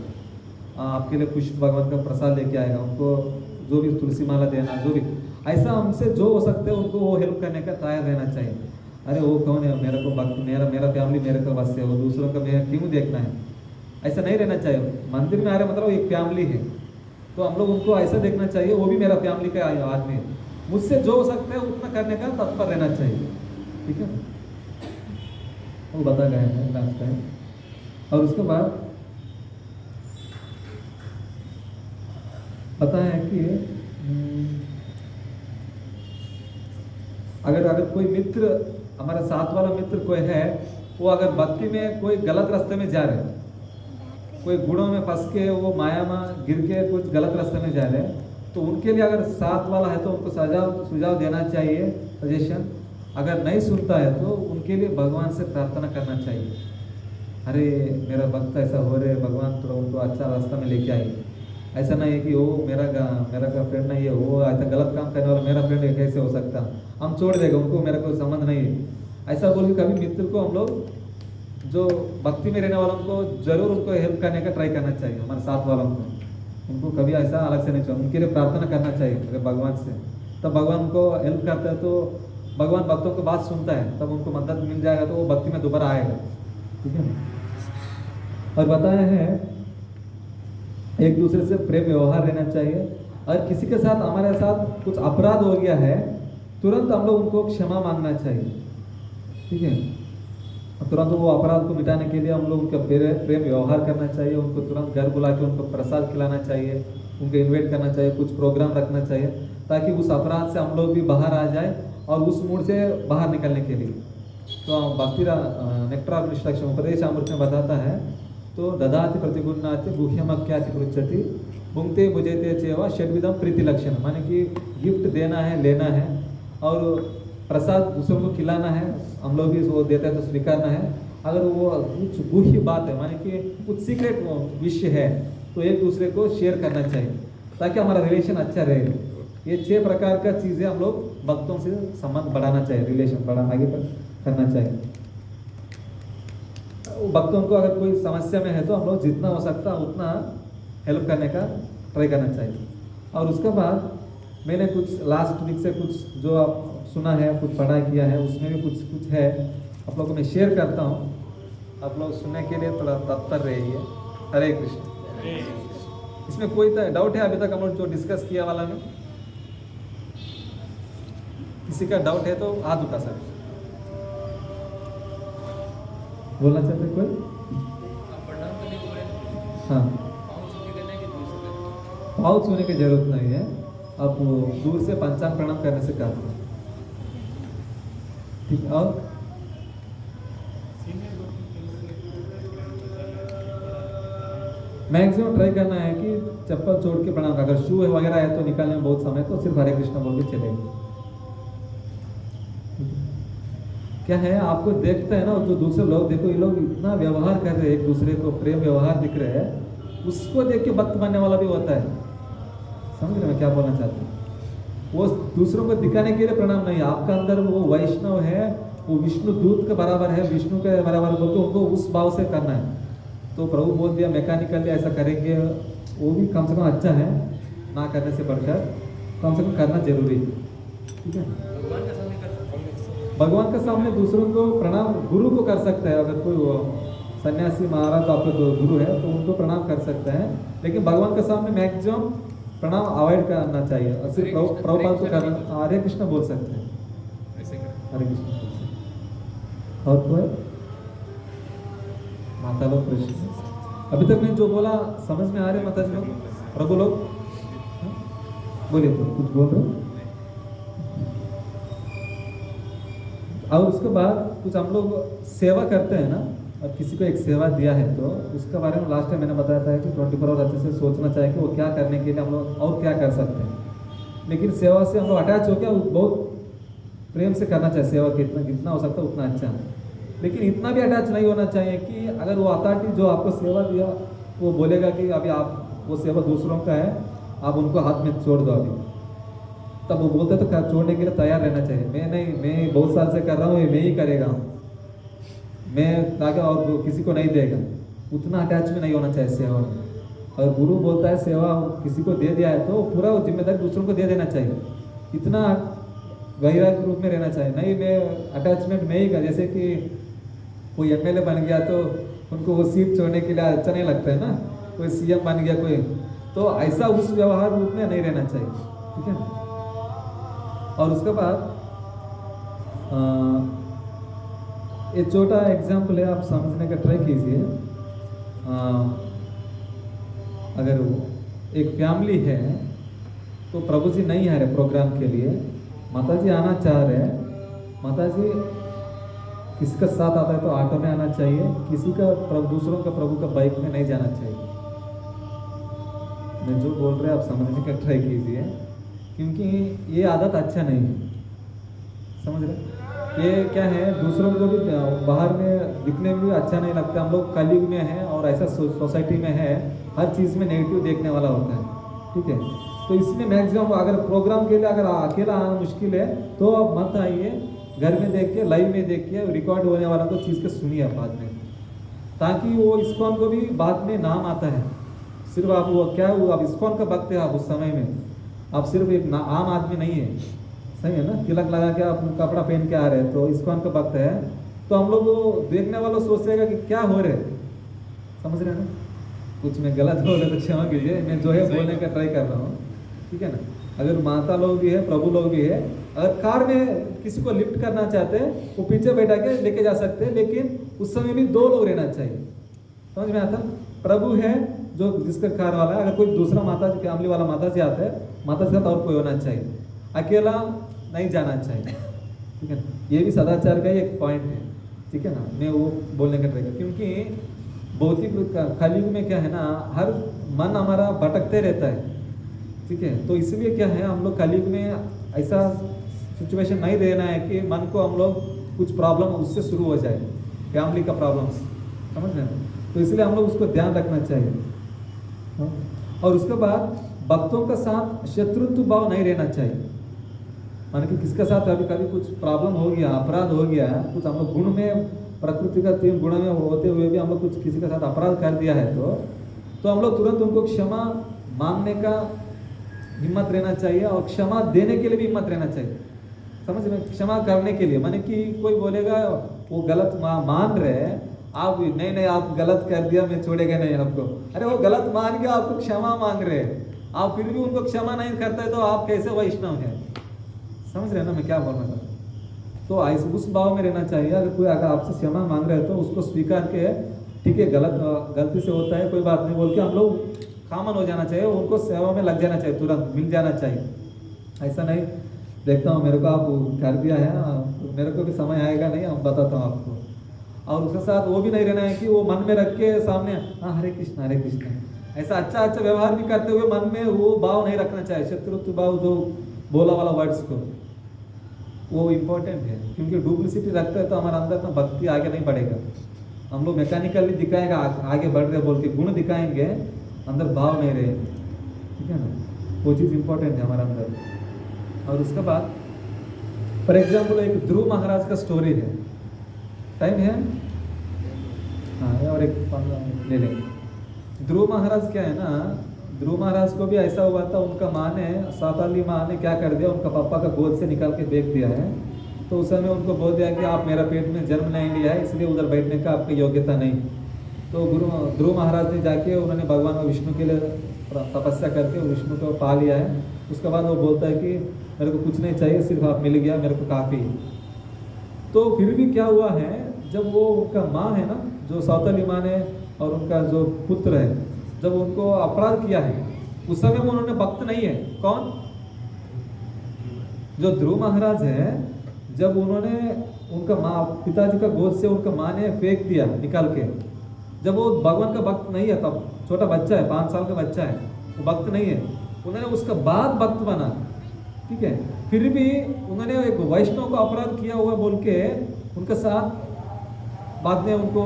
आपके लिए पुष्प भगवान का प्रसाद लेके आएगा, उनको जो भी तुलसी माला देना जो भी ऐसा हमसे जो हो सकते हैं उनको वो हेल्प करने का तैयार रहना चाहिए। अरे वो कौन है मेरे को मेरा फैमिली मेरे को बस है, वो दूसरों का मैं क्यों देखना है, ऐसा नहीं रहना चाहिए। मंदिर में आ रहे मतलब एक फैमिली है तो हम लोग उनको ऐसा देखना चाहिए वो भी मेरा फैमिली का आदमी है, मुझसे जो हो सकता है उतना करने का तत्पर रहना चाहिए, ठीक है वो बता गए हैं लास्ट टाइम। और उसके बाद पता है कि अगर कोई मित्र हमारे साथ वाला मित्र कोई है वो अगर भक्ति में कोई गलत रास्ते में जा रहे हैं, कोई गुणों में फंस के वो माया में गिर के कुछ गलत रास्ते में जा रहे हैं, तो उनके लिए अगर साथ वाला है तो उनको सुझाव देना चाहिए, सजेशन। अगर नहीं सुनता है तो उनके लिए भगवान से प्रार्थना करना चाहिए, अरे मेरा भक्त ऐसा हो रहे भगवान थोड़ा उनको अच्छा रास्ता में लेके आइए। ऐसा नहीं है कि वो मेरा का फ्रेंड नहीं है, वो ऐसा गलत काम करने वाला मेरा फ्रेंड है, कैसे हो सकता, हम छोड़ देगा उनको, मेरा कोई संबंध नहीं है, ऐसा बोल के कभी मित्र को हम लोग जो भक्ति में रहने वालों को जरूर उनको हेल्प करने का ट्राई करना चाहिए, हमारे साथ वालों को उनको कभी ऐसा अलग से नहीं चाहिए, उनके लिए प्रार्थना करना चाहिए अगर भगवान से, तब भगवान उनको हेल्प करता है तो भगवान भक्तों को बात सुनता है, तब उनको मदद मिल जाएगा तो वो भक्ति में दोबारा आएगा, ठीक है। और बताया है एक दूसरे से प्रेम व्यवहार रहना चाहिए, और किसी के साथ हमारे साथ कुछ अपराध हो गया है तुरंत हम लोग उनको क्षमा मांगना चाहिए, ठीक है। तुरंत वो अपराध को मिटाने के लिए हम लोग उनका प्रेम व्यवहार करना चाहिए, उनको तुरंत घर बुला के उनको प्रसाद खिलाना चाहिए, उनको इन्वाइट करना चाहिए, कुछ प्रोग्राम रखना चाहिए ताकि उस अपराध से हम लोग भी बाहर आ जाए और उस मूड से बाहर निकलने के लिए। तो भक्ति नेक्टर ऑफ इंस्ट्रक्शन उपदेश अमृत में बताता है, तो ददाति प्रतिगुणाति गुह्यमख्याति पृच्छति भुंगते भुजते चेवा षड्विधम प्रीति लक्षण, माने कि गिफ्ट देना है लेना है और प्रसाद दूसरों को खिलाना है, हम लोग भी वो देते हैं तो स्वीकारना है। अगर वो कुछ गुह्य बात है माने कि कुछ सीक्रेट विषय है तो एक दूसरे को शेयर करना चाहिए ताकि हमारा रिलेशन अच्छा रहे। ये 6 प्रकार का चीज़ें हम लोग भक्तों से संबंध बढ़ाना चाहिए, रिलेशन बढ़ा आगे करना चाहिए। भक्तों को अगर कोई समस्या में है तो हम लोग जितना हो सकता है उतना हेल्प करने का ट्राई करना चाहिए। और उसके बाद मैंने कुछ लास्ट वीक से कुछ जो आप सुना है, कुछ पढ़ाई किया है, उसमें भी कुछ है आप लोगों को मैं शेयर करता हूँ, आप लोग सुनने के लिए थोड़ा तत्पर रहिए। हरे कृष्ण। इसमें कोई डाउट है अभी तक हम लोग जो डिस्कस किया वाला में? किसी का डाउट है तो हाथ उठा सर। बोलना चाहते कोई? हाँ, पाँव छूने की जरूरत नहीं है, आप दूर से पंचांग प्रणाम करने से कर दो। ठीक है, और मैक्सिमम ट्राई करना है कि चप्पल छोड़ के प्रणाम, अगर शू वगैरह है तो निकालने में बहुत समय, तो सिर्फ हरे कृष्ण बोल के चलेगा। क्या है, आपको देखते हैं ना जो दूसरे लोग, देखो ये लोग इतना व्यवहार कर रहे हैं एक दूसरे को, प्रेम व्यवहार दिख रहे हैं, उसको देख के भक्त बनने वाला भी होता है। समझ रहे मैं क्या बोलना चाहता हूँ? वो दूसरों को दिखाने के लिए प्रणाम नहीं, आपका अंदर वो वैष्णव है, वो विष्णु दूत के बराबर है, विष्णु के बराबर बोल के उनको उस भाव से करना है। तो प्रभु बोल दिया मैकेनिकली ऐसा करेंगे, वो भी कम से कम अच्छा है, ना करने से बढ़कर कम से कम करना जरूरी है। ठीक है, भगवान के सामने दूसरों को प्रणाम गुरु को कर सकते हैं, अगर कोई सन्यासी महाराज आपके गुरु है तो उनको प्रणाम कर सकते हैं, लेकिन भगवान के सामने मैक्सिमम प्रणाम अवॉइड करना चाहिए। और सिर्फ प्रभुपाद को करना, हरे कृष्ण बोल सकते हैं, हरे कृष्ण बोल सकते हैं। और कोई माता लोग कृष्ण, अभी तक मैं जो बोला समझ में आ रहे माता जी लोग, प्रभु लोग? बोलिए तो कुछ बोल रहे। और उसके बाद कुछ हम लोग सेवा करते हैं ना, और किसी को एक सेवा दिया है तो उसके बारे में लास्ट टाइम मैंने बताया था कि 24 आवर अच्छे से सोचना चाहिए कि वो क्या करने के लिए हम लोग और क्या कर सकते हैं। लेकिन सेवा से हम लोग अटैच हो गया, बहुत प्रेम से करना चाहिए सेवा, कितना हो सकता है उतना अच्छा है, लेकिन इतना भी अटैच नहीं होना चाहिए कि अगर वो अथॉरिटी जो आपको सेवा दिया वो बोलेगा कि अभी आप वो सेवा दूसरों का है, आप उनको हाथ में छोड़ दो अभी, तब वो बोलते तो छोड़ने के लिए तैयार रहना चाहिए। मैं नहीं, मैं बहुत साल से कर रहा हूँ, मैं ही करेगा, मैं ताकि और किसी को नहीं देगा, उतना अटैच में नहीं होना चाहिए सेवा में। और गुरु बोलता है सेवा किसी को दे दिया है तो पूरा जिम्मेदारी दूसरों को दे देना चाहिए, इतना वैराग्य रूप में रहना चाहिए। नहीं मैं अटैचमेंट में ही कर, जैसे कि कोई एमएलए बन गया तो उनको वो सीट छोड़ने के लिए अच्छा नहीं लगता है ना, कोई सीएम बन गया कोई, तो ऐसा उस व्यवहार रूप में नहीं रहना चाहिए। ठीक है, और उसके बाद एक छोटा एग्जाम्पल है, आप समझने का ट्राई कीजिए। अगर एक फैमिली है तो प्रभु जी नहीं आ रहे प्रोग्राम के लिए, माता जी आना चाह रहे हैं, माता जी किसका साथ आता है तो ऑटो में आना चाहिए, किसी का दूसरों का प्रभु का बाइक में नहीं जाना चाहिए। मैं जो बोल रहे हैं आप समझने का ट्राई कीजिए, क्योंकि ये आदत अच्छा नहीं है। समझ रहे? ये क्या है, दूसरों को भी बाहर में दिखने में भी अच्छा नहीं लगता। हम लोग कलयुग में हैं और ऐसा सोसाइटी में है, हर चीज़ में नेगेटिव देखने वाला होता है। ठीक है, तो इसमें मैक्सिमम अगर प्रोग्राम के लिए अगर अकेला आना मुश्किल है तो आप मत आइए, घर में देख के लाइव में देख के रिकॉर्ड होने वाला को चीज़ के सुनिए बाद में, ताकि वो इस्कॉन को भी बाद में नाम आता है। सिर्फ आप वो क्या वो आप इस्कॉन का भक्त है, आप उस समय में आप सिर्फ एक आम आदमी नहीं है, सही है ना, तिलक लगा के आप कपड़ा पहन के आ रहे हैं तो इस्कॉन का भक्त है, तो हम लोग वो देखने वाला सोचेगा कि क्या हो रहे। समझ रहे हैं ना? कुछ मैं गलत हो रहे तो क्षमा कीजिए, मैं जो है बोलने का ट्राई कर रहा हूँ। ठीक है ना, अगर माता लोग भी है, प्रभु लोग भी है, अगर कार में किसी को लिफ्ट करना चाहते हैं वो पीछे बैठा के लेके जा सकते हैं, लेकिन उस समय भी 2 लोग रहना चाहिए। समझ में आता? प्रभु है जो जिसका कार वाला है, अगर कोई दूसरा माता जी फैमिली वाला माता जी आता है, माता जी साथ और कोई होना चाहिए, अकेला नहीं जाना चाहिए। ठीक है, ये भी सदाचार का एक पॉइंट है। ठीक है ना, मैं वो बोलने का ट्राई कर, क्योंकि भौतिक कलयुग में क्या है ना, हर मन हमारा भटकते रहता है। ठीक है, तो इसलिए क्या है, हम लोग कलयुग में ऐसा सिचुएशन नहीं देना है कि मन को हम लोग कुछ प्रॉब्लम उससे शुरू हो जाए, फैमिली का प्रॉब्लम्स, समझ रहे हैं? तो इसलिए हम लोग उसको ध्यान रखना चाहिए। और उसके बाद भक्तों के साथ शत्रुत्व भाव नहीं रहना चाहिए। माने कि किसके साथ अभी कभी कुछ प्रॉब्लम हो गया, अपराध हो गया, कुछ हम लोग गुण में, प्रकृति का 3 गुण में होते हुए भी हम लोग कुछ किसी के साथ अपराध कर दिया है तो हम लोग तुरंत उनको क्षमा मांगने का हिम्मत रहना चाहिए, और क्षमा देने के लिए भी हिम्मत रहना चाहिए। समझ में? क्षमा करने के लिए, माने कि कोई बोलेगा वो गलत मान रहे हैं आप नहीं नहीं आप गलत कर दिया, मैं छोड़ेगा नहीं आपको। अरे वो गलत मान के आपको क्षमा मांग रहे हैं, आप फिर भी उनको क्षमा नहीं करते तो आप कैसे वैष्णव हैं? समझ रहे हैं ना मैं क्या बोलना चाहता हूँ? तो ऐसे उस भाव में रहना चाहिए। अगर आपसे क्षमा मांग रहे हैं तो उसको स्वीकार के, ठीक है गलती से होता है कोई बात नहीं बोल के हम लोग कॉमन हो जाना चाहिए, उनको सेवा में लग जाना चाहिए, तुरंत मिल जाना चाहिए। ऐसा नहीं देखता हूँ मेरे को आप कर दिया है ना, मेरे को भी समय आएगा नहीं, हम बताता हूँ आपको। और उसके साथ वो भी नहीं रहना है कि वो मन में रख के सामने हाँ हरे कृष्ण, ऐसा अच्छा व्यवहार भी करते हुए मन में वो भाव नहीं रखना चाहिए, शत्रुत्व भाव जो बोला वाला वर्ड्स को, वो इम्पोर्टेंट है। क्योंकि डुप्लिसिटी रखते हैं तो हमारे अंदर ना भक्ति आगे नहीं बढ़ेगा। हम लोग मैकेनिकली दिखाएगा आगे बढ़ रहे बोल के, गुण दिखाएंगे, अंदर भाव नहीं रहे, ठीक है ना, वो चीज़ इम्पोर्टेंट है हमारे अंदर। और उसके बाद फॉर एग्जाम्पल एक ध्रुव महाराज का स्टोरी है, टाइम है हाँ, और एक ले लेंगे। ध्रुव महाराज क्या है ना, ध्रुव महाराज को भी ऐसा हुआ था, उनका माँ ने, साताली माँ ने क्या कर दिया, उनका पापा का गोद से निकाल के फेंक दिया है। तो उस समय उनको बोल दिया कि आप मेरा पेट में जन्म नहीं लिया है, इसलिए उधर बैठने का आपकी योग्यता नहीं। तो ध्रुव महाराज ने जाके उन्होंने भगवान विष्णु के लिए तपस्या करके विष्णु को पा लिया है। उसके बाद वो बोलता है कि मेरे को कुछ नहीं चाहिए, सिर्फ आप मिल गया मेरे को काफ़ी है। तो फिर भी क्या हुआ है, जब वो उनका माँ है ना, जो साताली माँ ने और उनका जो पुत्र है, जब उनको अपराध किया है, उस समय में उन्होंने भक्त नहीं है। कौन? जो ध्रुव महाराज है, जब उन्होंने उनका माँ पिताजी का गोद से उनका माँ ने फेंक दिया निकाल के, जब वो भगवान का भक्त नहीं है, तब छोटा बच्चा है, 5 साल का बच्चा है, वो भक्त नहीं है, उन्होंने उसका बाद भक्त बना, ठीक है। फिर भी उन्होंने एक वैष्णव को अपराध किया हुआ बोल के उनके साथ बाद में उनको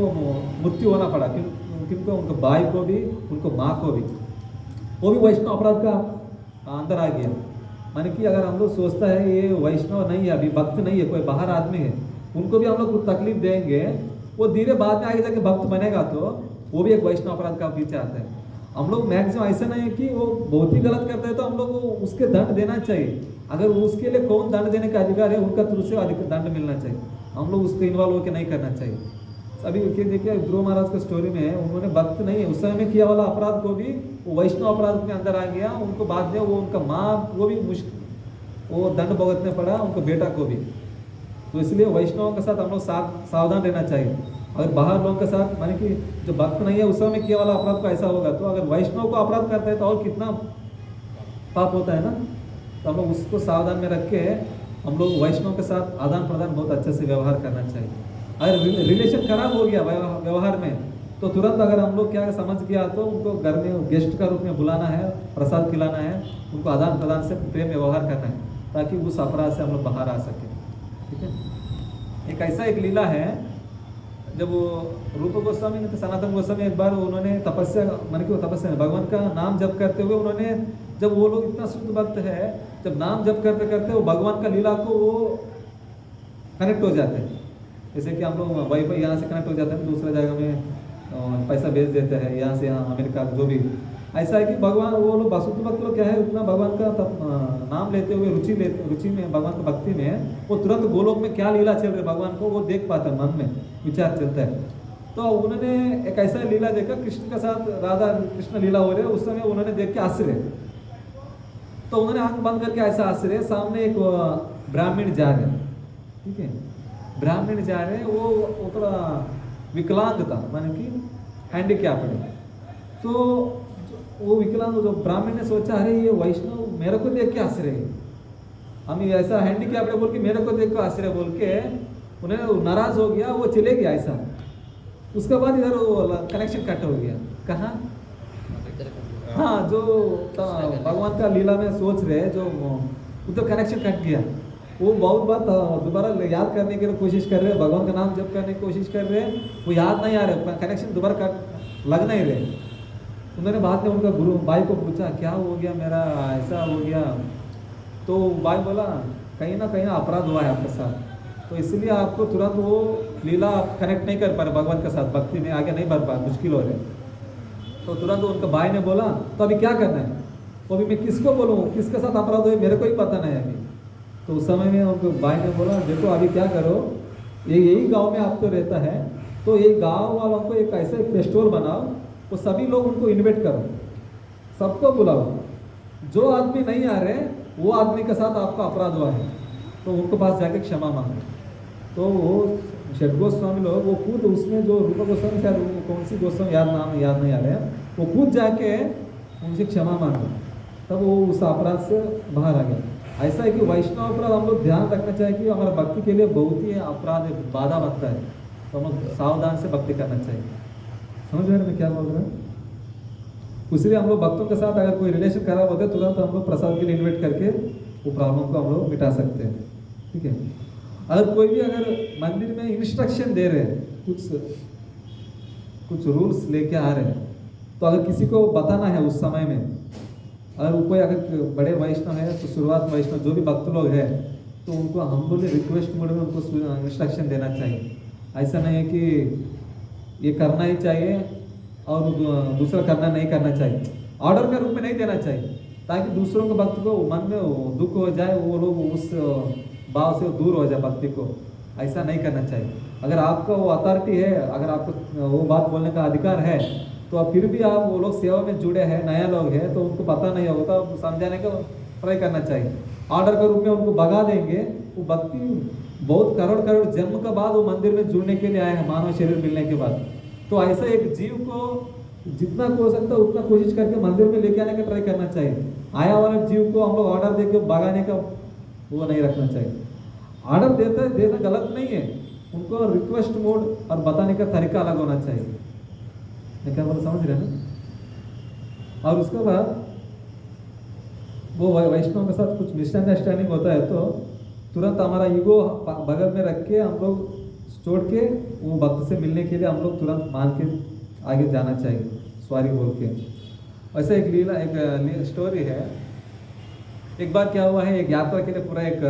मृत्यु होना पड़ा, क्योंकि उनको भाई को भी, उनको माँ को भी, वो भी वैष्णव अपराध का अंदर आ गया। माने कि अगर हम लोग सोचता है ये वैष्णव नहीं है, अभी भक्त नहीं है, कोई बाहर आदमी है, उनको भी हम लोग कुछ तकलीफ देंगे, वो धीरे बाद में आगे जाके भक्त बनेगा तो वो भी एक वैष्णव अपराध का पीछे आता है। हम लोग मैक्सिमम ऐसा नहीं है कि वो बहुत ही गलत करते हैं तो हम लोग उसके दंड देना चाहिए। अगर उसके लिए कौन दंड देने का अधिकार है, उनका थ्रू से अधिक दंड मिलना चाहिए, हम लोग उसको इन्वॉल्व होकर नहीं करना चाहिए। अभी देखिए ध्रुव महाराज के स्टोरी में उन्होंने भक्त नहीं है, उस समय में किया वाला अपराध को भी वो वैष्णव अपराध में अंदर आ गया, उनको बाद में वो उनका माँ वो भी मुश्किल वो दंड भुगतने पड़ा, उनको बेटा को भी। तो इसलिए वैष्णवों के साथ हम लोग सावधान रहना चाहिए। अगर बाहर लोगों के साथ, माने कि जो भक्त नहीं है उस समय किया वाला अपराध को ऐसा होगा, तो अगर वैष्णव को अपराध करता है तो और कितना पाप होता है ना। तो हम लोग उसको सावधान में रख के हम लोग वैष्णव के साथ आदान प्रदान बहुत अच्छे से व्यवहार करना चाहिए। अगर रिलेशन खराब हो गया व्यवहार में, तो तुरंत अगर हम लोग क्या समझ गया तो उनको घर में गेस्ट का रूप में बुलाना है, प्रसाद खिलाना है, उनको आदान प्रदान से प्रेम व्यवहार करना है, ताकि उस अपराध से हम लोग बाहर आ सकें, ठीक है। एक ऐसा एक लीला है, जब वो रूप गोस्वामी ने तो सनातन गोस्वामी एक बार उन्होंने तपस्या, मान कि वो तपस्या भगवान का नाम जप करते हुए उन्होंने, जब वो लोग इतना शुद्ध भक्त है, जब नाम जप करते करते वो भगवान का लीला को वो कनेक्ट हो जाते हैं। जैसे कि हम लोग वाईफाई यहाँ से कनेक्ट हो जाते हैं, दूसरे जगह में पैसा भेज देते हैं, यहाँ से यहाँ अमेरिका जो भी। ऐसा है कि भगवान वो लोग शुद्ध भक्त लोग क्या है, उतना भगवान का नाम लेते हुए रुचि में भगवान की भक्ति में वो तुरंत गोलोक में क्या लीला चल रही है भगवान को वो देख पाता है, मन में विचार चलता है। तो उन्होंने एक ऐसा लीला देखा, कृष्ण के साथ राधा कृष्ण लीला हो रहे, उस समय उन्होंने देख के हंस रहे। तो उन्होंने आंख बंद करके ऐसा हंस रहे, सामने एक ब्राह्मण जा रहे, ठीक है, ब्राह्मण जा रहे, वो थोड़ा विकलांग था, माने कि हैंडीकैप्ड है। तो वो विकलांग जो ब्राह्मण ने सोचा, अरे ये वैष्णव मेरे को देख के हंस रहे, हम ऐसा हैंडीकैप्ड बोल के मेरे को देख के हंस रहे बोल के उन्हें नाराज हो गया, वो चले गया ऐसा। उसके बाद इधर वो कनेक्शन कट हो गया। कहाँ? हाँ, जो भगवान का लीला में सोच रहे, जो उधर कनेक्शन कट गया। वो बहुत बात दोबारा याद करने की कोशिश कर रहे, भगवान का नाम जप करने की कोशिश कर रहे, वो याद नहीं आ रहे, कनेक्शन दोबारा कट लग नहीं रहे। उन्होंने बाद में उनका गुरु भाई को पूछा, क्या हो गया मेरा, ऐसा हो गया। तो भाई बोला, कहीं ना कहीं अपराध हुआ है आपके साथ, तो इसलिए आपको तुरंत वो लीला कनेक्ट नहीं कर पा रहे भगवान के साथ, भक्ति में आगे नहीं बढ़ पा, मुश्किल हो रहे। तो तुरंत उनका भाई ने बोला, तो अभी क्या करना है? तो अभी मैं किसको बोलूँ, किसके साथ अपराध हुए मेरे को ही पता नहीं अभी। तो उस समय में उनके भाई ने बोला, देखो अभी क्या करो, यही गांव में आप तो रहता है, तो तो ये गांव वालों को एक ऐसे फेस्टिवल बनाओ, वो सभी लोग उनको इनवाइट करो, सबको बुलाओ। जो आदमी नहीं आ रहे वो आदमी के साथ आपका अपराध हुआ है तो उनको पास जाके क्षमा मांगो। तो वो षड गोस्वामी लोग वो खुद उसमें जो रूप गोस्वामी शायद कौन सी गोस्वामी याद नहीं आ रहे हैं, वो खुद जाके उनसे क्षमा मांगो, तब वो उस अपराध से बाहर आ गया। ऐसा है कि वैष्णव अपराध हम लोग ध्यान रखना चाहिए कि हमारा भक्ति के लिए बहुत ही अपराध है, बाधा बनता है, तो हम लोग सावधान से भक्ति करना चाहिए। समझ रहे हैं मैं क्या बोल रहा हूँ? इसलिए हम लोग भक्तों के साथ अगर कोई रिलेशन खराब होता है तुरंत हम लोग प्रसाद के लिए इन्वाइट करके वो प्रॉब्लम को हम लोग मिटा सकते हैं। ठीक है, अगर कोई भी अगर मंदिर में इंस्ट्रक्शन दे रहे हैं, कुछ रूल्स लेके आ रहे हैं, तो अगर किसी को बताना है उस समय में, अगर कोई अगर बड़े वैष्णव है तो शुरुआत वैष्णव जो भी भक्त लोग हैं तो उनको हम बोले रिक्वेस्ट मोड में उनको इंस्ट्रक्शन देना चाहिए। ऐसा नहीं है कि ये करना ही चाहिए और दूसरा करना नहीं करना चाहिए, ऑर्डर के रूप में नहीं देना चाहिए, ताकि दूसरों के भक्त को मन में दुख हो जाए, वो लोग उस भाव से दूर हो जाए भक्ति को। ऐसा नहीं करना चाहिए। अगर आपका वो अथॉरिटी है, अगर आपको वो बात बोलने का अधिकार है, तो अब फिर भी आप वो लोग सेवा में जुड़े हैं, नया लोग हैं, तो उनको पता नहीं होता, तो समझाने का ट्राई करना चाहिए। ऑर्डर के रूप में उनको भगा देंगे, वो भक्ति बहुत करोड़ जन्म के बाद वो मंदिर में जुड़ने के लिए आए हैं, मानव शरीर मिलने के बाद। तो ऐसा एक जीव को जितना हो सकता है उतना कोशिश करके मंदिर में लेके आने का ट्राई करना चाहिए। आया वाला जीव को हम लोग ऑर्डर देके भगाने का वो नहीं रखना चाहिए। ऑर्डर देना गलत नहीं है, उनको रिक्वेस्ट मोड और बताने का तरीका अलग होना चाहिए। मैं क्या बोला समझ रहे हैं ना? और उसके बाद वो वैष्णव के साथ कुछ मिसअंडरस्टैंडिंग होता है तो तुरंत हमारा ईगो बगल में रख के हम लोग छोड़ के वो भक्त से मिलने के लिए हम लोग तुरंत मान के आगे जाना चाहिए, सॉरी बोल के। ऐसे एक स्टोरी है। एक बार क्या हुआ है, एक यात्रा के लिए पूरा एक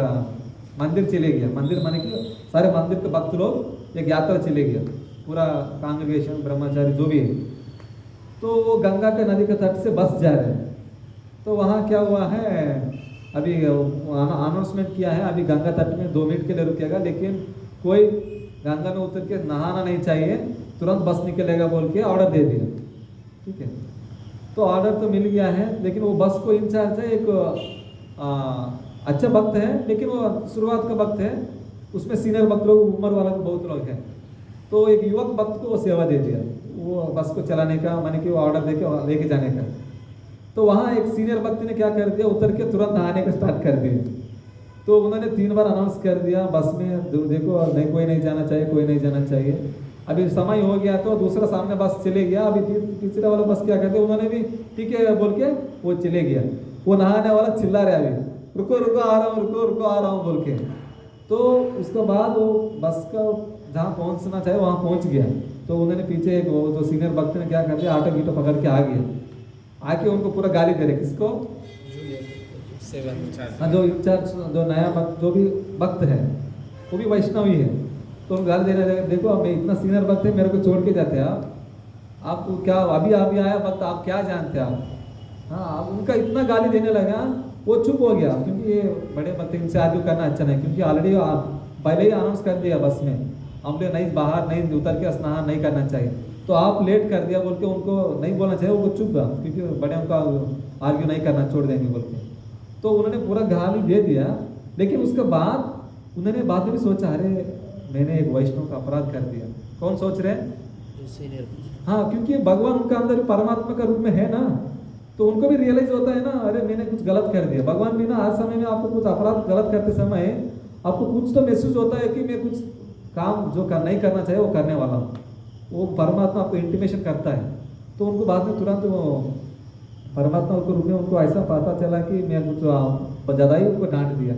मंदिर चले गया, मंदिर माने कि सारे मंदिर के भक्त लोग एक यात्रा चले गया, पूरा कांग्रेगेशन ब्रह्मचारी जो भी है। तो वो गंगा के नदी के तट से बस जा रहे हैं। तो वहाँ क्या हुआ है, अभी अनाउंसमेंट किया है अभी गंगा तट में 2 मिनट के लिए रुकेगा, लेकिन कोई गंगा में उतर के नहाना नहीं चाहिए, तुरंत बस निकलेगा बोल के ऑर्डर दे दिया। ठीक है, तो ऑर्डर तो मिल गया है, लेकिन वो बस को इंचार्ज है एक अच्छा भक्त है, लेकिन वो शुरुआत का भक्त है, उसमें सीनियर भक्त लोग उम्र वाला बहुत लोग हैं। तो एक युवक भक्त को वो सेवा दे दिया, वो बस को चलाने का, माने कि वो ऑर्डर दे के लेके जाने का। तो वहाँ एक सीनियर भक्त ने क्या कर दिया, उतर के तुरंत नहाने का स्टार्ट कर दिया। तो उन्होंने 3 बार अनाउंस कर दिया बस में, देखो नहीं कोई नहीं जाना चाहिए, कोई नहीं जाना चाहिए। अभी समय हो गया तो दूसरा सामने बस चले गया, अभी तीसरा वाला बस क्या करते, उन्होंने भी ठीक है बोल के वो चले गया। वो नहाने वाला चिल्ला रहा है, अभी रुको रुको आ रहा हूँ, रुको रुको आ रहा हूँ बोल के। तो उसके बाद वो बस का जहाँ पहुँचना चाहिए वहाँ पहुँच गया। तो उन्होंने पीछे एक वो जो सीनियर भक्त ने क्या कर दिया, आटो गीटो पकड़ के आ गया, आके उनको पूरा गाली दे रहे। किसको? हाँ, जो इंचार्ज, जो नया भक्त, जो भी भक्त है वो भी वैष्णव ही है। तो उनको गाली देने लगे, देखो मैं इतना सीनियर भक्त है, मेरे को छोड़ के जाते हैं आप क्या अभी आया भक्त, आप क्या जानते हैं आप? हाँ, उनका इतना गाली देने लगा, वो चुप हो गया, क्योंकि ये बड़े भक्त, इनसे आगे करना अच्छा नहीं, क्योंकि ऑलरेडी पहले ही अनाउंस कर दिया बस में, हमने नहीं बाहर नहीं उतर के स्नान नहीं करना चाहिए, तो आप लेट कर दिया बोल के उनको नहीं बोलना चाहिए, वो चुप गया, क्योंकि बड़े उनका आर्ग्यू नहीं करना, छोड़ देंगे बोल के। तो उन्होंने पूरा गाली दे दिया, लेकिन उसके बाद उन्होंने बाद में भी सोचा, अरे मैंने एक वैष्णव का अपराध कर दिया। कौन सोच रहे हैं? हाँ, क्योंकि भगवान उनका अंदर परमात्मा का रूप में है ना, तो उनको भी रियलाइज होता है ना, अरे मैंने कुछ गलत कर दिया। भगवान भी ना हर समय में आपको कुछ अपराध गलत करते समय आपको कुछ तो महसूस होता है कि मैं कुछ काम जो नहीं करना चाहिए वो करने वाला हूँ, वो परमात्मा आपको इंटीमेशन करता है। तो उनको बाद में तुरंत वो परमात्मा के रूप में उनको ऐसा पता चला कि मैं कुछ ज़्यादा ही उनको डांट दिया,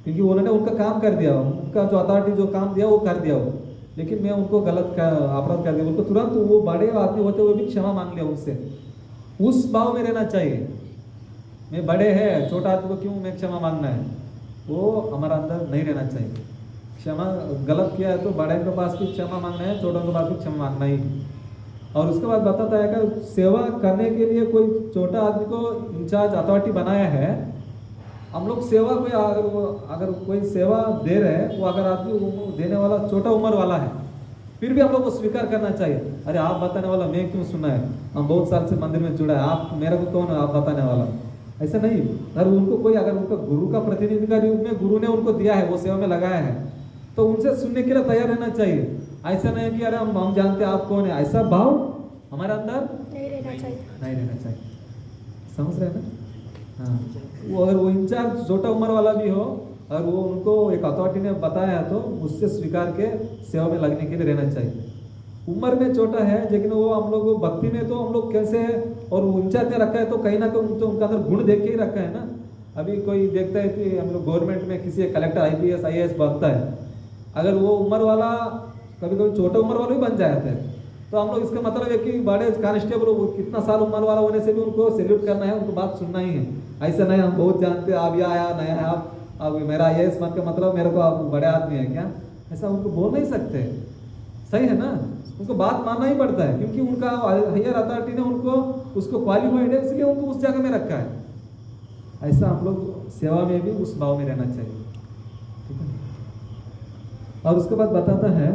क्योंकि उन्होंने उनका काम कर दिया, उनका जो अथॉरिटी जो काम दिया वो कर दिया वो, लेकिन मैं उनको गलत अपराध कर दिया। उनको तुरंत वो बड़े आदमी होते हुए भी क्षमा मांग लिया उनसे। उस भाव में रहना चाहिए, मैं बड़े हैं, छोटा आदमी को क्यों मैं क्षमा मांगना है, वो हमारा अंदर नहीं रहना चाहिए। क्षमा गलत किया है तो बड़े के पास भी क्षमा मांगना है, छोटों के पास भी क्षमा मांगना ही। और उसके बाद बताता है कि सेवा करने के लिए कोई छोटा आदमी को इंचार्ज अथॉरिटी बनाया है, हम लोग सेवा कोई अगर कोई सेवा दे रहे हैं, वो अगर आदमी देने वाला छोटा उम्र वाला है, फिर भी हम लोग को स्वीकार करना चाहिए। अरे आप बताने वाला मैं क्यों सुना है, हम बहुत साल से मंदिर में जुड़ा है, आप मेरे को कौन है आप बताने वाला। ऐसा नहीं, अगर उनको कोई अगर उनका गुरु का प्रतिनिधि का रूप में गुरु ने उनको दिया है, वो सेवा में लगाया है, तो उनसे सुनने के लिए तैयार रहना चाहिए। ऐसा नहीं कि अरे हम जानते हैं आप कौन है, ऐसा भाव हमारे अंदर नहीं रहना चाहिए। नहीं रहना चाहिए। समझ रहे हैं ना? हाँ, वो अगर वो इंचार्ज छोटा उम्र वाला भी हो और वो उनको एक अथॉरिटी ने बताया तो उससे स्वीकार के सेवा में लगने के लिए रहना चाहिए। उम्र में छोटा है लेकिन वो हम लोग भक्ति में तो हम लोग कैसे है और वो इंचार्ज ने रखा है तो कहीं ना कहीं तो उनका अंदर गुण देख के ही रखा है ना। अभी कोई देखता है कि हम लोग गवर्नमेंट में किसी कलेक्टर IPS IAS बनता है, अगर वो उम्र वाला कभी कभी छोटा उम्र वाला भी बन जाते हैं तो हम लोग इसका मतलब है कि बड़े कांस्टेबल वो कितना साल उम्र वाला होने से भी उनको सैल्यूट करना है, उनको बात सुनना ही है। ऐसा नहीं हम बहुत जानते हैं, आप आया नया है, आप मेरा IAS बन के मतलब मेरे को आप बड़े आदमी है क्या, ऐसा उनको बोल नहीं सकते। सही है ना, उनको बात मानना ही पड़ता है क्योंकि उनका हायर अथॉरिटी ने उनको उसको क्वालिफाइड है इसलिए उनको उस जगह में रखा है। ऐसा हम लोग सेवा में भी उस भाव में रहना चाहिए, ठीक है। और उसके बाद बताता है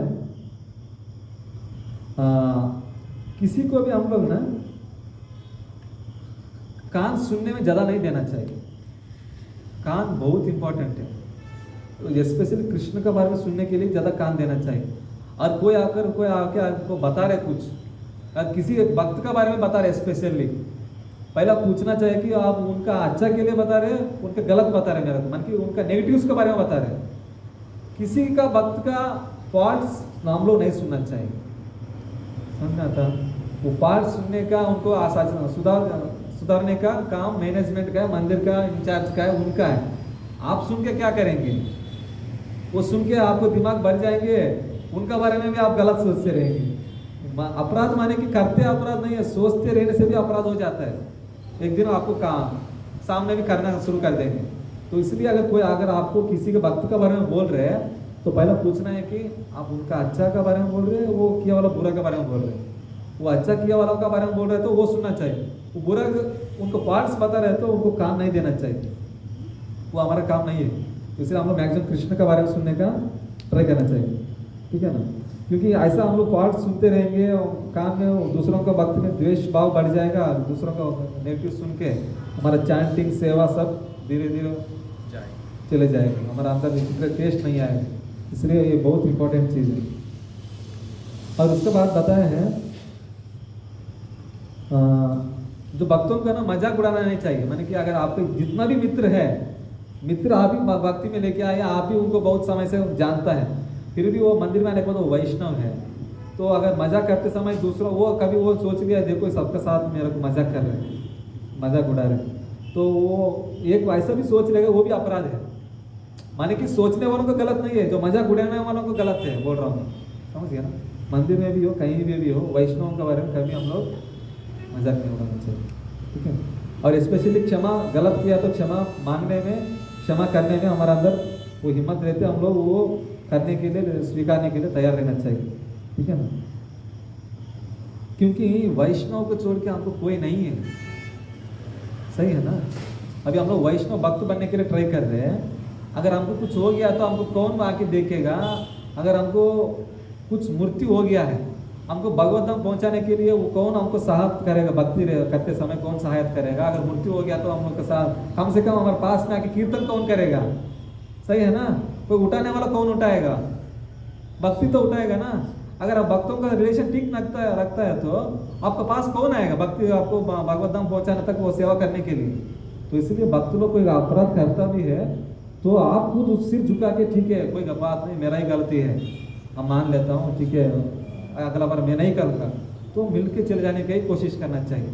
किसी को भी हम लोग ना कान सुनने में ज़्यादा नहीं देना चाहिए। कान बहुत इंपॉर्टेंट है, तो स्पेशली कृष्ण के बारे में सुनने के लिए ज़्यादा कान देना चाहिए। और कोई आके आपको बता रहे कुछ, और किसी एक भक्त के बारे में बता रहे स्पेशली, पहला पूछना चाहिए कि आप उनका अच्छा के लिए बता रहे हैं उनके गलत बता रहे हैं, मेरे को मन की उनका नेगेटिव्स के बारे में बता रहे हैं। किसी का भक्त का फॉल्ट्स हम लोग नहीं सुनना चाहिए, समझना था। वो पार्ट सुनने का उनको सुधारने का काम मैनेजमेंट का है, मंदिर का इंचार्ज का है, उनका है। आप सुन के क्या करेंगे, वो सुन के आपको दिमाग बढ़ जाएंगे, उनका बारे में भी आप गलत सोचते रहेंगे। अपराध माने कि करते अपराध नहीं है, सोचते रहने से भी अपराध हो जाता है। एक दिन आपको काम सामने भी करना शुरू कर देंगे। तो इसलिए अगर आपको किसी के भक्त के बारे में बोल रहे हैं तो पहले पूछना है कि आप उनका अच्छा के बारे में बोल रहे हैं, वो किया वाला बुरा के बारे में बोल रहे हैं। वो अच्छा किया वाला का बारे में बोल रहे हैं तो वो सुनना चाहिए, वो बुरा उनको पार्ट्स बता रहे हैं तो उनको काम नहीं देना चाहिए, वो हमारा काम नहीं है। इसलिए हम लोग मैक्सिमम कृष्ण के बारे में सुनने का ट्राई करना चाहिए, ठीक है ना। क्योंकि ऐसा हम लोग पार्ट सुनते रहेंगे और काम में दूसरों का भक्त में द्वेष भाव बढ़ जाएगा, दूसरों का नेगेटिव सुन के हमारा चैंटिंग सेवा सब धीरे धीरे चले जाएगा, हमारा अंदर टेस्ट नहीं आएगा। इसलिए ये बहुत इंपॉर्टेंट चीज़ है। और उसके बाद बताया है जो भक्तों का ना मजाक उड़ाना नहीं चाहिए। माने कि अगर आपके जितना भी मित्र आप ही भक्ति में लेके आए, आप ही उनको बहुत समय से जानता है, फिर भी वो मंदिर में आने के बाद वो वैष्णव है, तो अगर मजाक करते समय दूसरों वो कभी वो सोच लिया देखो सबके साथ मेरे को मजाक कर रहे हैं, मजाक उड़ा रहे हैं, तो वो एक ऐसा भी सोच लेगा, वो भी अपराध है। माने कि सोचने वालों को गलत नहीं है, जो मजाक उड़ाने वालों को गलत है, बोल रहा हूँ, समझ गया ना। मंदिर में भी हो कहीं भी हो, वैष्णव के बारे में कभी हम लोग मजाक नहीं उड़ाना चाहिए, ठीक है। और स्पेशली क्षमा गलत किया तो क्षमा मांगने में, क्षमा करने में हमारा अंदर वो हिम्मत रहते, हम लोग वो करने के लिए, स्वीकारने के लिए तैयार रहना चाहिए, ठीक है ना। क्योंकि वैष्णव को छोड़ के हमको कोई नहीं है, सही है ना। अभी हम लोग वैष्णव भक्त बनने के लिए ट्राई कर रहे हैं, अगर हमको कुछ हो गया तो हमको कौन आके देखेगा। अगर हमको कुछ मृत्यु हो गया है, हमको भगवत धाम पहुंचाने के लिए वो कौन हमको सहायता करेगा, भक्ति करते समय कौन सहायता करेगा। अगर मृत्यु हो गया तो हम लोग के साथ कम से कम हमारे पास में आके कीर्तन कौन करेगा, सही है ना। कोई उठाने वाला कौन उठाएगा, भक्ति तो उठाएगा ना। अगर आप भक्तों का रिलेशन ठीक रखता है तो आपके पास कौन आएगा भक्ति आपको भगवत धाम पहुंचाने तक, वो सेवा करने के लिए। तो इसलिए भक्त लोग कोई अपराध करता भी है तो आप खुद उस सिर झुका के ठीक है कोई बात नहीं, मेरा ही गलती है, हम मान लेता हूँ, ठीक है अगला बार मैं नहीं करूँगा, तो मिल के चले जाने की कोशिश करना चाहिए।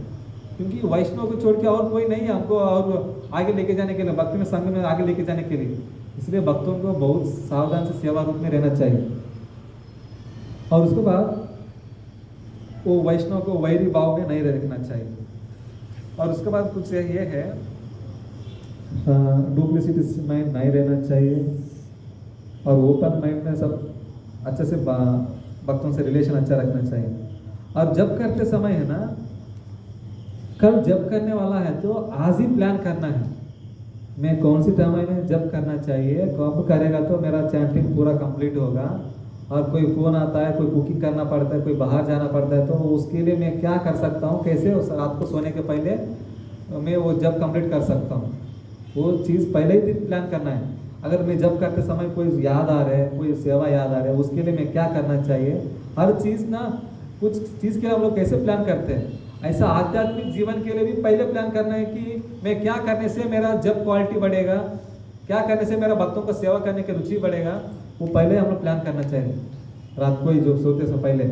क्योंकि वैष्णव को छोड़ के और कोई नहीं है हमको और आगे लेके जाने के लिए, भक्ति में संघ में आगे लेके जाने के लिए। इसलिए भक्तों को बहुत सावधान से सेवा रूप में रहना चाहिए। और उसके बाद वो वैष्णव को वैरी भाव में नहीं रखना चाहिए। और उसके बाद कुछ ये है डुप्लिसिटी माइंड नहीं रहना चाहिए, और ओपन माइंड में सब अच्छे से भक्तों से रिलेशन अच्छा रखना चाहिए। और जब करते समय है ना, कल जब करने वाला है तो आज ही प्लान करना है, मैं कौन सी टाइम में जब करना चाहिए, कब करेगा तो मेरा चैंटिंग पूरा कंप्लीट होगा, और कोई फ़ोन आता है, कोई कुकिंग करना पड़ता है, कोई बाहर जाना पड़ता है, तो उसके लिए मैं क्या कर सकता हूँ, कैसे उस रात को सोने के पहले मैं वो जब कंप्लीट कर सकता हूँ, वो चीज़ पहले ही दिन प्लान करना है। अगर मैं जब करते समय कोई याद आ रहा है, कोई सेवा याद आ रहा है, उसके लिए मैं क्या करना चाहिए, हर चीज़ ना कुछ चीज़ के लिए हम लोग कैसे प्लान करते हैं, ऐसा आध्यात्मिक जीवन के लिए भी पहले प्लान करना है कि मैं क्या करने से मेरा जब क्वालिटी बढ़ेगा, क्या करने से मेरा भक्तों को सेवा करने की रुचि बढ़ेगा, वो पहले हम लोग प्लान करना चाहिए रात को ही जो सोते से पहले।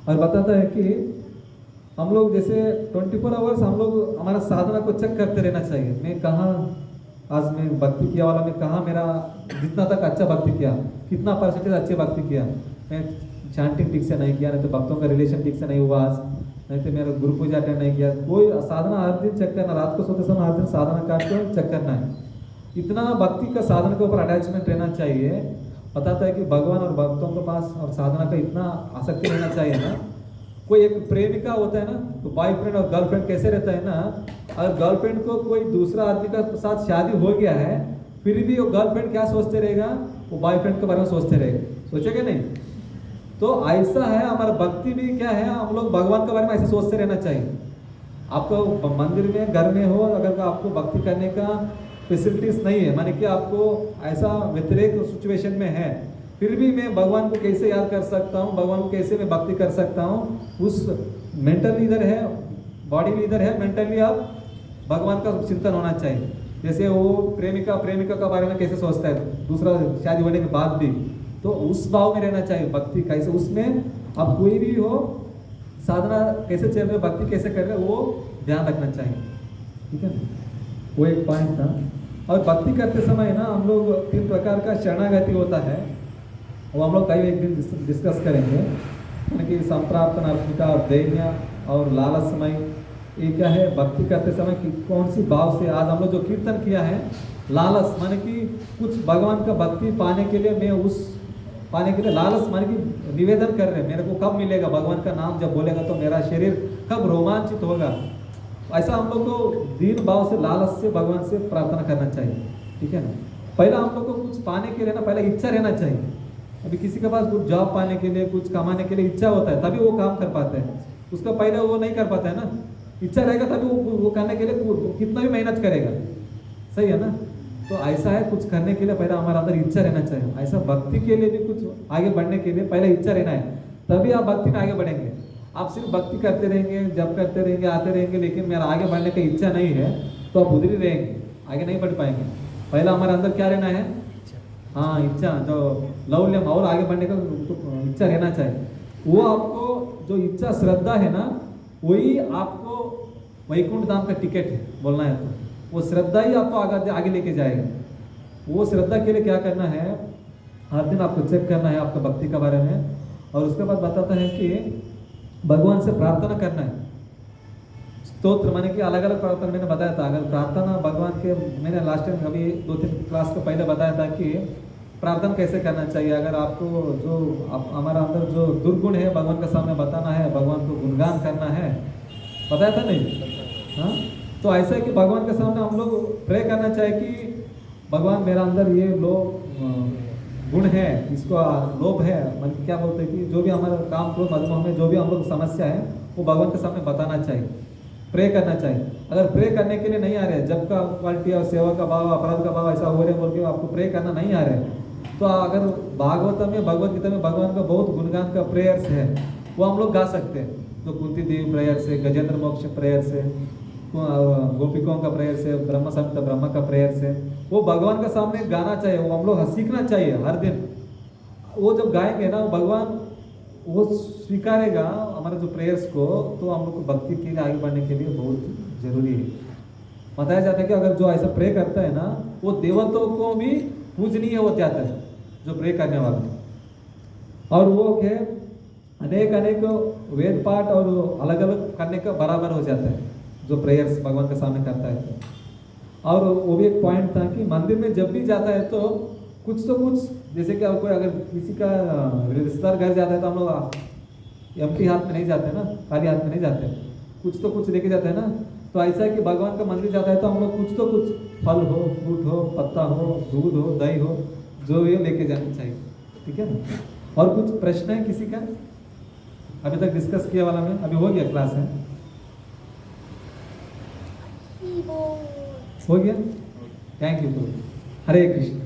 और बताता है कि हम लोग जैसे 24 आवर्स हम लोग हमारा साधना को चेक करते रहना चाहिए। मैं कहाँ आज मैं भक्ति किया वाला, मैं कहाँ मेरा जितना तक अच्छा भक्ति किया, कितना परसेंटेज अच्छी भक्ति किया, मैं चैंटिंग ठीक से नहीं किया, नहीं तो भक्तों का रिलेशन ठीक से नहीं हुआ आज, नहीं तो मेरा गुरु पूजा अटेंड नहीं किया। कोई साधना हर दिन चेक करना, रात को सोते समय हर दिन साधना का चेक करना है। इतना भक्ति का साधना के ऊपर अटैचमेंट रहना चाहिए। बताता है कि भगवान और भक्तों के पास और साधना का इतना आसक्ति रहना चाहिए ना। कोई एक प्रेमिका होता है ना, तो बॉयफ्रेंड और गर्लफ्रेंड कैसे रहता है ना, अगर गर्लफ्रेंड को कोई दूसरा आदमी का साथ शादी हो गया है, फिर भी वो गर्लफ्रेंड क्या सोचते रहेगा, वो बॉयफ्रेंड के बारे में सोचते रहेगा, सोचेगा नहीं? तो ऐसा है हमारा भक्ति भी क्या है, हम लोग भगवान के बारे में ऐसे सोचते रहना चाहिए। आपको मंदिर में घर में हो, अगर आपको भक्ति करने का फैसिलिटीज नहीं है, माने कि आपको ऐसा व्यतिरेक सिचुएशन में है, फिर भी मैं भगवान को कैसे याद कर सकता हूँ, भगवान को कैसे मैं भक्ति कर सकता हूँ, उस मेंटली इधर है, बॉडी भी इधर है, मेंटली आप भगवान का चिंतन होना चाहिए। जैसे वो प्रेमिका के बारे में कैसे सोचता है दूसरा शादी होने के बाद भी, तो उस भाव में रहना चाहिए भक्ति कैसे, उसमें आप कोई भी हो साधना कैसे चल रहे, भक्ति कैसे कर रहे, वो ध्यान रखना चाहिए। ठीक है ना, वो एक पॉइंट था। और भक्ति करते समय ना हम लोग 3 प्रकार का शरणागति होता है, वो हम लोग कई एक दिन डिस्कस करेंगे, यानी कि संप्राप्तन अर्पिका और दैन्य और लालसमय। ये क्या है, भक्ति करते समय कि कौन सी भाव से, आज हम लोग जो कीर्तन किया है, लालस माने कि कुछ भगवान का भक्ति पाने के लिए मैं उस पाने के लिए लालस माने कि निवेदन कर रहे हैं, मेरे को कब मिलेगा, भगवान का नाम जब बोलेगा तो मेरा शरीर कब रोमांचित होगा, ऐसा हम लोग को दीन भाव से लालच से भगवान से प्रार्थना करना चाहिए। ठीक है ना, पहला हम लोग को कुछ पाने के लिए ना पहले इच्छा रहना चाहिए। अभी किसी के पास कुछ जॉब पाने के लिए, कुछ कमाने के लिए इच्छा होता है, तभी वो काम कर पाते हैं, उसका पहले वो नहीं कर पाता है ना, इच्छा रहेगा तभी वो करने के लिए कितना भी मेहनत करेगा, सही है ना। तो ऐसा है, कुछ करने के लिए पहले हमारे अंदर इच्छा रहना चाहिए। ऐसा भक्ति के लिए भी कुछ आगे बढ़ने के लिए पहले इच्छा रहना है, तभी आप भक्ति में आगे बढ़ेंगे। आप सिर्फ भक्ति करते रहेंगे, जब करते रहेंगे, आते रहेंगे, लेकिन मेरा आगे बढ़ने की इच्छा नहीं है, तो आप उधर ही रहेंगे, आगे नहीं बढ़ पाएंगे। पहला हमारे अंदर क्या रहना है, हाँ इच्छा, जो लौल्यम और आगे बढ़ने का इच्छा रहना चाहिए। वो आपको जो इच्छा श्रद्धा है ना, वही आपको वैकुंठ धाम का टिकट है बोलना है, तो वो श्रद्धा ही आपको आगे लेके जाएगा। वो श्रद्धा के लिए क्या करना है, हर दिन आपको चेक करना है आपका भक्ति के बारे में। और उसके बाद बताता है कि भगवान से प्रार्थना करना है, स्तोत्र माने कि अलग अलग प्रार्थना मैंने बताया था। अगर प्रार्थना भगवान के, मैंने लास्ट टाइम अभी 2-3 क्लास को पहले बताया था कि प्रार्थना कैसे करना चाहिए। अगर आपको जो हमारा अंदर जो दुर्गुण है भगवान के सामने बताना है, भगवान को गुणगान करना है, बताया था नहीं? हाँ, तो ऐसा है कि भगवान के सामने हम लोग प्रे करना चाहिए कि भगवान मेरा अंदर ये गुण है, इसको लोभ है, मतलब क्या बोलते हैं कि जो भी हमारा काम क्रोध मधुमेह में जो भी हम लोग समस्या है, वो भगवान के सामने बताना चाहिए, प्रे करना चाहिए। अगर प्रे करने के लिए नहीं आ रहे, जब का क्वालिटी और सेवा का भाव, अपराध का भाव ऐसा हो रहे बोल के आपको प्रे करना नहीं आ रहे, तो अगर भागवत में, भगवत गीता में भगवान का बहुत गुणगान का प्रेयर्स है, वो हम लोग गा सकते हैं। जो कुंती देवी प्रेयर से, गजेंद्र मोक्ष प्रेयर से, गोपिकों का प्रेयर से, ब्रह्म संत ब्रह्म का प्रेयर से, वो भगवान के सामने गाना चाहिए, वो हम लोग सीखना चाहिए हर दिन। वो जब गाएंगे ना, भगवान वो स्वीकारेगा हमारे जो प्रेयर्स को, तो हम लोग को भक्ति के लिए आगे बढ़ने के लिए बहुत जरूरी है। बताया जाता है कि अगर जो ऐसा प्रे करता है ना, वो देवताओं को भी पूजनीय हो जाता है, जो प्रे करने वाला। और वो है अनेक वेद पाठ और अलग अलग करने का बराबर हो जाता है, जो प्रेयर्स भगवान के सामने करता है। और वो भी एक पॉइंट था कि मंदिर में जब भी जाता है तो कुछ तो कुछ, जैसे कि कोई अगर किसी का रिश्तेदार घर जाता है तो हम लोग एम्प्टी हाथ में नहीं जाते ना, खाली हाथ में नहीं जाते, कुछ तो कुछ लेके जाते हैं ना। तो ऐसा है कि भगवान का मंदिर जाता है तो हम लोग कुछ तो कुछ फल हो, फ्रूट हो, पत्ता हो, दूध हो, दही हो, जो ये लेके जानी चाहिए। ठीक है ना? और कुछ प्रश्न है किसी का? अभी तक डिस्कस किया वाला में अभी हो गया क्लास है? हो गया? Thank you Prabhu. Hare Krishna.